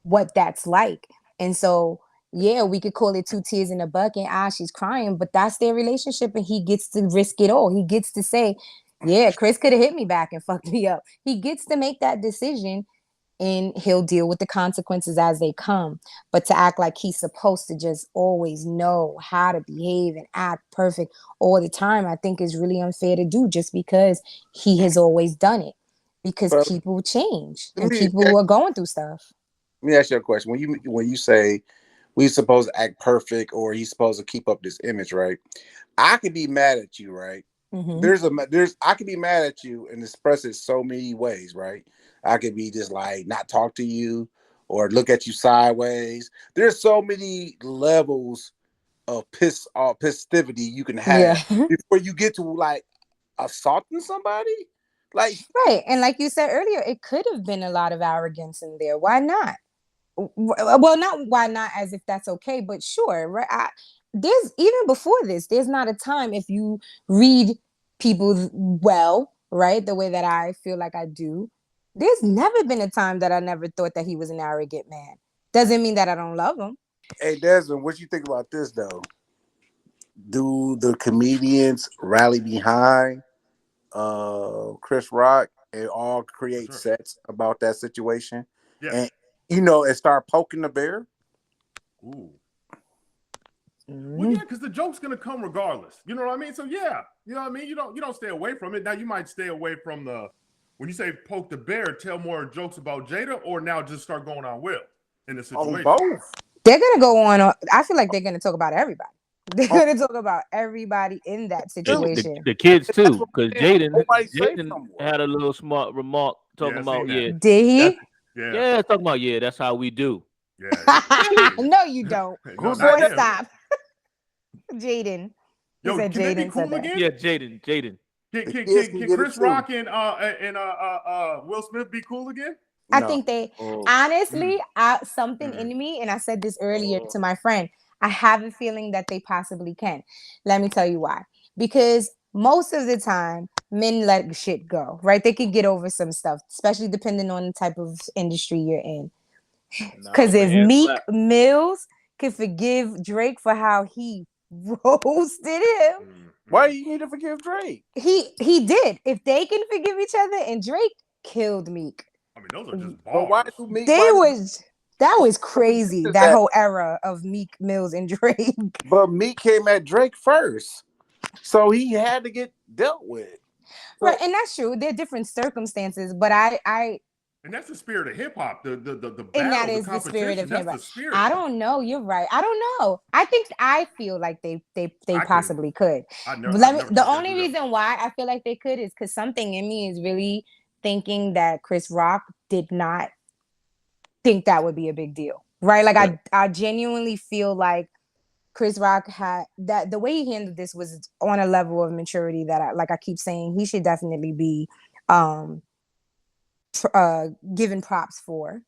what that's like. And so, yeah, we could call it two tears in a bucket. She's crying, but that's their relationship, and he gets to risk it all. He gets to say, yeah, Chris could have hit me back and fucked me up. He gets to make that decision, and he'll deal with the consequences as they come. But to act like he's supposed to just always know how to behave and act perfect all the time, I think is really unfair to do, just because he has always done it. Because But people change let and me people are going through stuff. ask you a question. When you say we supposed to act perfect or he's supposed to keep up this image, right? I could be mad at you, right? Mm-hmm. I could be mad at you and express it so many ways, right? I could be just like not talk to you or look at you sideways. There's so many levels of pissivity you can Yeah. have before you get to like assaulting somebody. Like, Right. And like you said earlier, it could have been a lot of arrogance in there. Why not? Well, not why not as if that's okay, but sure, right? There's, even before this, there's not a time, if you read people well, right, the way that I feel like I do, there's never been a time that I never thought that he was an arrogant man. Doesn't mean that I don't love him. hey Desmond, what you think about this though? Do the comedians rally behind Chris Rock and all For create sure. sets about that situation, Yes. and and start poking the bear? Ooh. Well, Mm. yeah, because the joke's gonna come regardless. You know what I mean? So yeah, you know what I mean. You don't stay away from it. Now you might stay away from the when you say poke the bear, tell more jokes about Jada, or now just start going on Will in the On situation. both. They're gonna go on. I feel like they're gonna talk about everybody. They're On gonna talk about everybody in that And two. situation. the kids That's too, what because I'm saying. Nobody safe Jaden no more. had a little smart remark Yeah, talking I seen about that. Did that's he? Yeah, yeah, talking about that's how we do. yeah, Really? yeah. No, you don't. No, Who said not Boy, that? him. stop. Jaden. He Yo, said can they be Jaden said cool that. again? Yeah, Jaden. The kids can Can get it Chris too. Rock and Will Smith be cool again? I No. think they, Oh. honestly, something Mm. in me, and I said this earlier to my friend, I have a feeling that they possibly can. Let me tell you why. Because most of the time, men let shit go, right? They could get over some stuff, especially depending on the type of industry you're in. Nah, Because but if Meek Mills could forgive Drake for how he roasted him. Why you need to forgive Drake? He did. If they can forgive each other, and Drake killed Meek. I mean, those are just But why bars. do Meek? That was crazy. is That that- whole era of Meek Mills and Drake. But Meek came at Drake first, so he had to get dealt with. Right, and that's true. There are different circumstances, but I And that's the spirit of hip hop. The battle, and that is the spirit of hip hop. I don't know. You're right. I don't know. I feel like they possibly could. The only reason why I feel like they could is because something in me is really thinking that Chris Rock did not think that would be a big deal, right? Like I genuinely feel like Chris Rock had that the way he handled this was on a level of maturity that I keep saying he should definitely be given props for,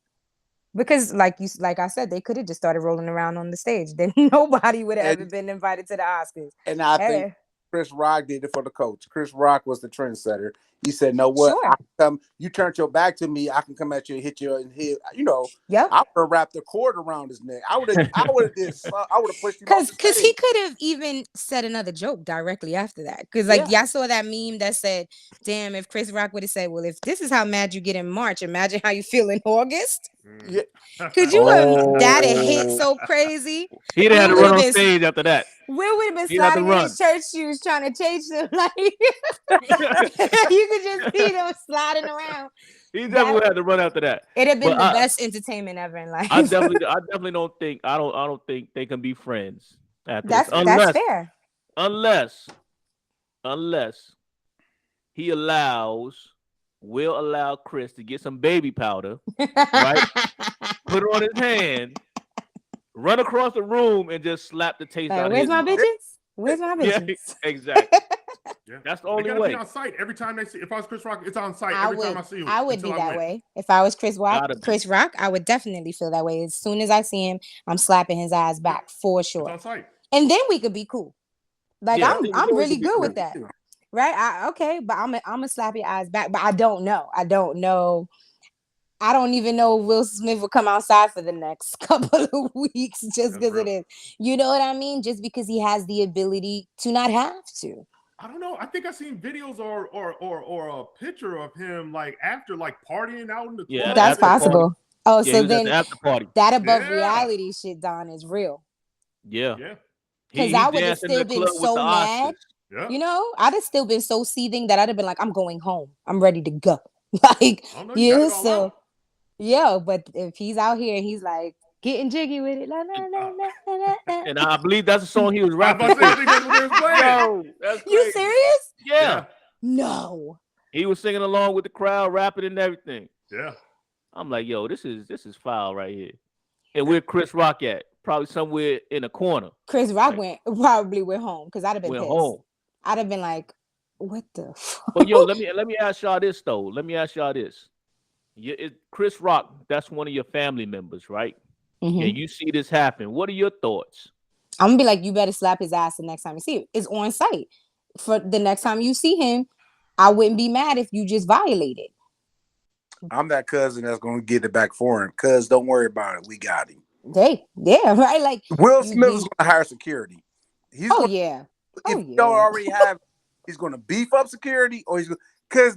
because like I said, they could have just started rolling around on the stage, then nobody would have ever been invited to the Oscars. And I think Chris Rock did it for the coach. Chris Rock was the trendsetter. He said, "No, what? Sure. I can come. You turned your back to me. I can come at you and hit you and hit. You know, yep. I would have wrapped the cord around his neck. I would have pushed him because he could have even said another joke directly after that. Because y'all saw that meme that said, "Damn, if Chris Rock would have said, well, if this is how mad you get in March, imagine how you feel in August." Yeah. Could you that hit so crazy? He'd have had to run on stage after that. Will would have been sliding in his church shoes trying to chase him. Like you could just see them sliding around. He definitely had to run after that. It'd have been the best entertainment ever in life. I definitely don't think I don't think they can be friends after that's this. That's fair. Unless he will allow Chris to get some baby powder, right? Put it on his hand, run across the room, and just slap the taste out of his mouth. Where's my bitches? Yeah, exactly. Yeah. That's the only way. They gotta be on site every time they see. If I was Chris Rock, it's on site every time I see him. I would be that way. If I was Chris Rock, I would definitely feel that way. As soon as I see him, I'm slapping his ass back for sure. It's on site. And then we could be cool. Like I'm really good with that. Right? But I'm gonna slap your eyes back. But I don't know. I don't even know if Will Smith will come outside for the next couple of weeks just because it is. You know what I mean? Just because he has the ability to not have to. I don't know. I think I've seen videos or a picture of him like after like partying out in the club. Yeah, that's possible. Oh, so then after party. That above reality shit, Don, is real. Yeah. Because I would have still been so mad. Yeah. You know, I'd have still been so seething that I'd have been like, I'm going home. I'm ready to go. Like, but if he's out here and he's like getting jiggy with it, and I believe that's the song he was rapping. You serious? Yeah. No. He was singing along with the crowd, rapping and everything. Yeah. I'm like, yo, this is foul right here. And where Chris Rock at? Probably somewhere in a corner. Chris Rock probably went home because I'd have been pissed. Home. I'd have been like, what the fuck? But yo, let me ask y'all this though. Chris Rock, that's one of your family members, right? Mm-hmm. And you see this happen. What are your thoughts? I'm gonna be like, you better slap his ass the next time you see him. It's on site. For the next time you see him, I wouldn't be mad if you just violated. I'm that cousin that's gonna get it back for him. Cuz don't worry about it. We got him. Hey, yeah, right. Like Will Smith is gonna hire security. If you don't already have, he's gonna beef up security, or because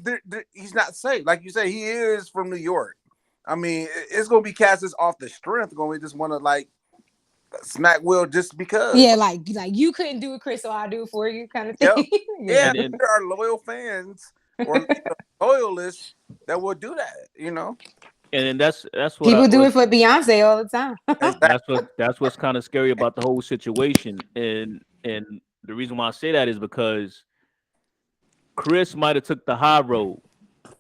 he's not safe. Like you say, he is from New York. I mean, it's gonna be cast as off the strength. Gonna just want to like smack Will just because. Yeah, like you couldn't do it, Chris, so I'll do it for you, kind of thing. Yep. Yeah, and there are loyal fans or loyalists that will do that. You know. And that's what people do it for Beyonce all the time. That's what's kind of scary about the whole situation, and the reason why I say that is because Chris might have took the high road,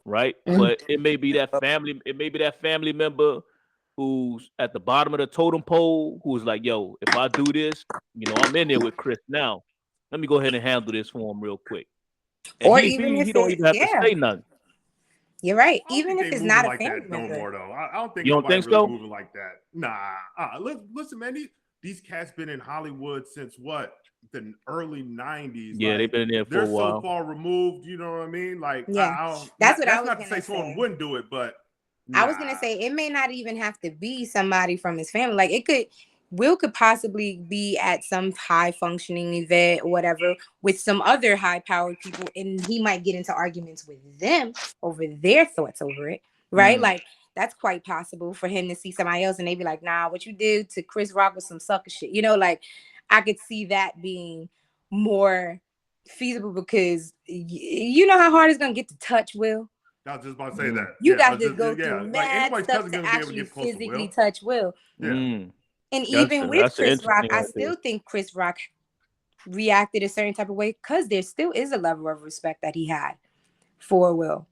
right? Mm-hmm. But it may be that family member who's at the bottom of the totem pole who's like, yo, if I do this, I'm in there with Chris now. Let me go ahead and handle this for him real quick. And or he don't even have to say nothing. You're right. Even if it's not a family like member. No more though. I don't think you don't think so. Moving like that. Nah. Listen, man. These cats been in Hollywood since what? The early 90s. Yeah, they've been in there for a while. They're so far removed. You know what I mean? Like, yeah. That's what I was not gonna to say. Someone wouldn't do it, but I was gonna say it may not even have to be somebody from his family. Like it could. Will could possibly be at some high functioning event or whatever with some other high powered people, and he might get into arguments with them over their thoughts over it, right? Like that's quite possible for him to see somebody else and they be like, nah, what you did to Chris Rock was some sucker shit. You know, like I could see that being more feasible because you know how hard it's gonna get to touch Will. I was just about to say that. You Yeah, I got was to just go yeah. through Like ain't mad nobody's stuff cousin to gonna be able to actually get close to physically Will. touch Will. Yeah. And even with that's an Chris Rock, interesting I idea. still think Chris Rock reacted a certain type of way because there still is a level of respect that he had for Will.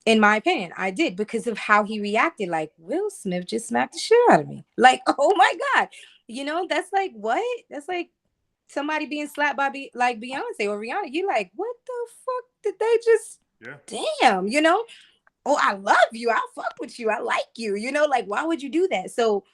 In my opinion, I did because of how he reacted. Like, Will Smith just smacked the shit out of me. Like, oh my God. You know, that's like, what? That's like somebody being slapped by like Beyonce or Rihanna. You're like, what the fuck did they just, damn, you know? Oh, I love you. I fuck with you. I like you. You know, like, why would you do that? So,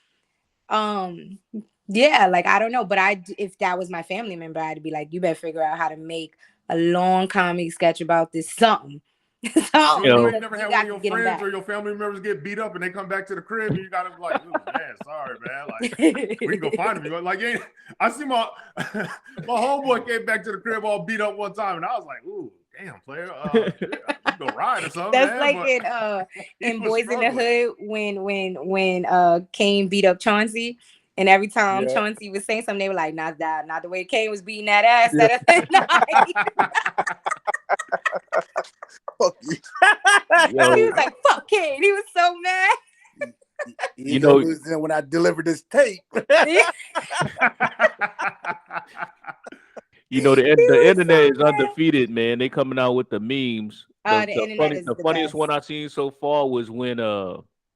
yeah, like I don't know, but if that was my family member, I'd be like, you better figure out how to make a long comic sketch about this something. You Yo. ain't never had one of your friends or your family members get beat up and they come back to the crib and you gotta be like, ooh, man, sorry, man. Like we can go find him. Like, yeah, I see my homeboy came back to the crib all beat up one time, and I was like, ooh, damn, player, you go ride or something. That's man, like but in Boys in the Hood when Kane beat up Chauncey. And every time Chauncey was saying something, they were like, not the way Kane was beating that ass that night. Fuck you. He was like, fuck Kane. He was so mad. You know, losing when I delivered this tape. You know, the internet is undefeated, man. They coming out with the memes. The internet is the funniest best. one I've seen so far was when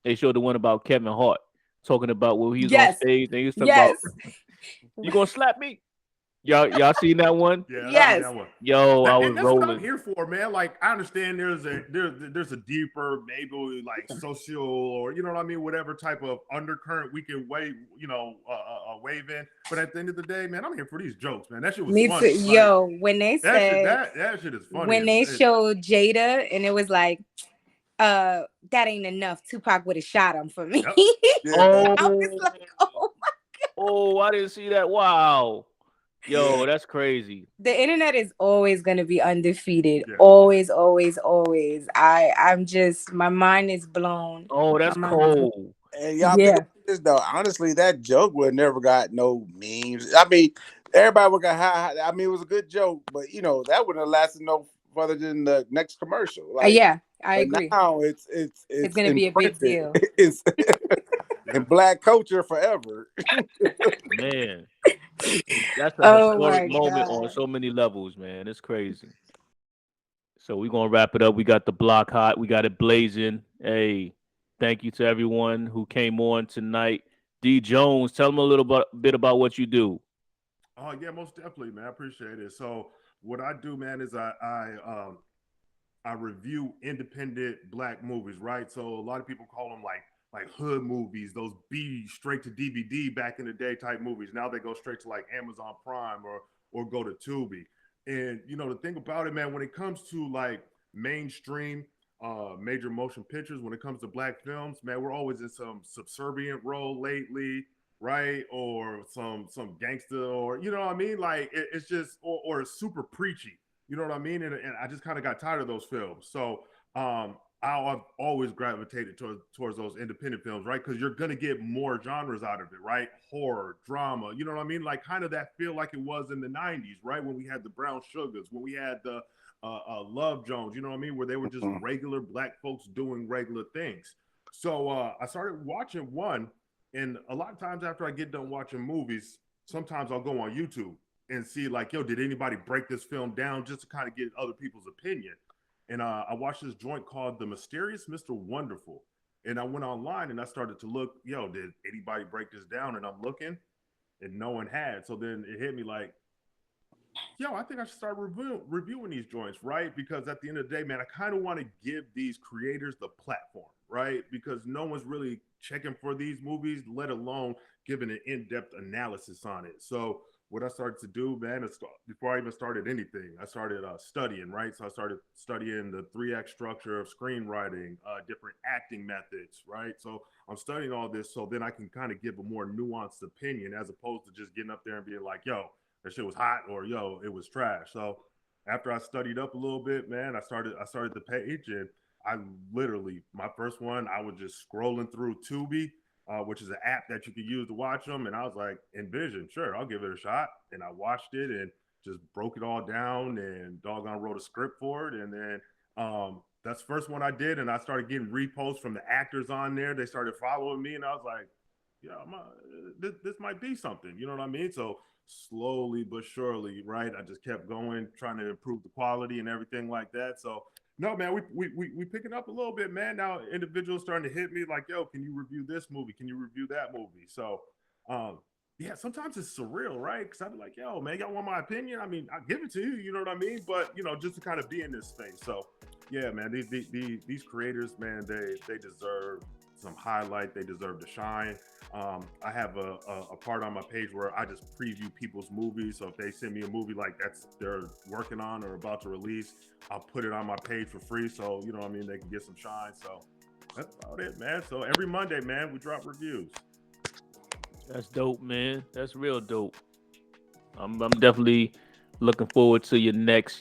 they showed the one about Kevin Hart talking about when he was on stage and he was talking about, you gonna slap me? Y'all seen that one? Yeah, yes. that one. Yo, I was and that's rolling. what I'm here for, man. Like I understand there's a deeper, maybe like social or you know what I mean, whatever type of undercurrent we can wave, wave in. But at the end of the day, man, I'm here for these jokes, man. That shit was funny. Too. Yo, when they said that shit is funny. When they showed Jada and it was like, that ain't enough. Tupac would have shot him for me. Yep. I was like, oh my God. Oh, I didn't see that. Wow. Yo, that's crazy. The internet is always gonna be undefeated. Yeah. Always, always, always. I'm just, my mind is blown. Oh, that's cold. And y'all think of this though. Honestly, that joke would never got no memes. I mean, everybody would got high. I mean, it was a good joke, but you know that wouldn't have lasted no further than the next commercial. Like, I agree. Now it's gonna be a big deal. It's in Black culture forever. Man. That's a historic moment on so many levels, man. It's crazy. So we're gonna wrap it up. We got the block hot. We got it blazing. Hey, thank you to everyone who came on tonight. D Jones, tell them a little bit about what you do. Oh yeah, most definitely, man. I appreciate it. So what I do, man, is I review independent Black movies, right? So a lot of people call them like hood movies, those B straight to DVD back in the day type movies. Now they go straight to like Amazon Prime or go to Tubi. And you know, the thing about it, man, when it comes to like mainstream major motion pictures, when it comes to Black films, man, we're always in some subservient role lately, right? Or some gangster, or you know what I mean? Like it's just or super preachy. You know what I mean? And I just kind of got tired of those films. So I've always gravitated towards those independent films, right? Because you're gonna get more genres out of it, right? Horror, drama, you know what I mean? Like kind of that feel like it was in the '90s, right? When we had the Brown Sugars, when we had the Love Jones, you know what I mean? Where they were just regular Black folks doing regular things. So I started watching one, and a lot of times after I get done watching movies, sometimes I'll go on YouTube and see like, yo, did anybody break this film down just to kind of get other people's opinion? And I watched this joint called The Mysterious Mr. Wonderful. And I went online and I started to look, yo, did anybody break this down? And I'm looking and no one had. So then it hit me like, yo, I think I should start reviewing these joints, right? Because at the end of the day, man, I kind of want to give these creators the platform, right? Because no one's really checking for these movies, let alone giving an in-depth analysis on it. So what I started to do, man, is before I even started anything, I started studying, right? So I started studying the 3 act structure of screenwriting, different acting methods, right? So I'm studying all this so then I can kind of give a more nuanced opinion as opposed to just getting up there and being like, yo, that shit was hot, or yo, it was trash. So after I studied up a little bit, man, I started the page, and I literally, my first one, I was just scrolling through Tubi, which is an app that you can use to watch them. And I was like, Envision, sure, I'll give it a shot. And I watched it and just broke it all down and doggone wrote a script for it. And then that's the first one I did. And I started getting reposts from the actors on there. They started following me. And I was like, yeah, this might be something. You know what I mean? So slowly but surely, right? I just kept going, trying to improve the quality and everything like that. So no, man, we picking up a little bit, man. Now individuals starting to hit me like, yo, can you review this movie? Can you review that movie? So yeah, sometimes it's surreal, right? Because I'd be like, yo, man, y'all want my opinion? I mean, I'll give it to you, you know what I mean? But, you know, just to kind of be in this space. So yeah, man, these creators, man, they deserve some highlight. They deserve to shine. I have a part on my page where I just preview people's movies. So if they send me a movie like that's they're working on or about to release, I'll put it on my page for free. So, you know what I mean? They can get some shine. So that's about it, man. So every Monday, man, we drop reviews. That's dope, man. That's real dope. I'm definitely looking forward to your next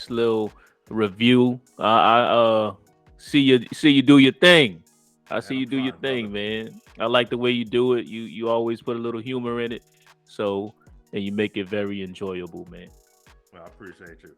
little review. I see you do your thing. I see Man, you I'm do your trying, thing, brother. man. I like the way you do it. You always put a little humor in it. So, and you make it very enjoyable, man. Well, I appreciate you.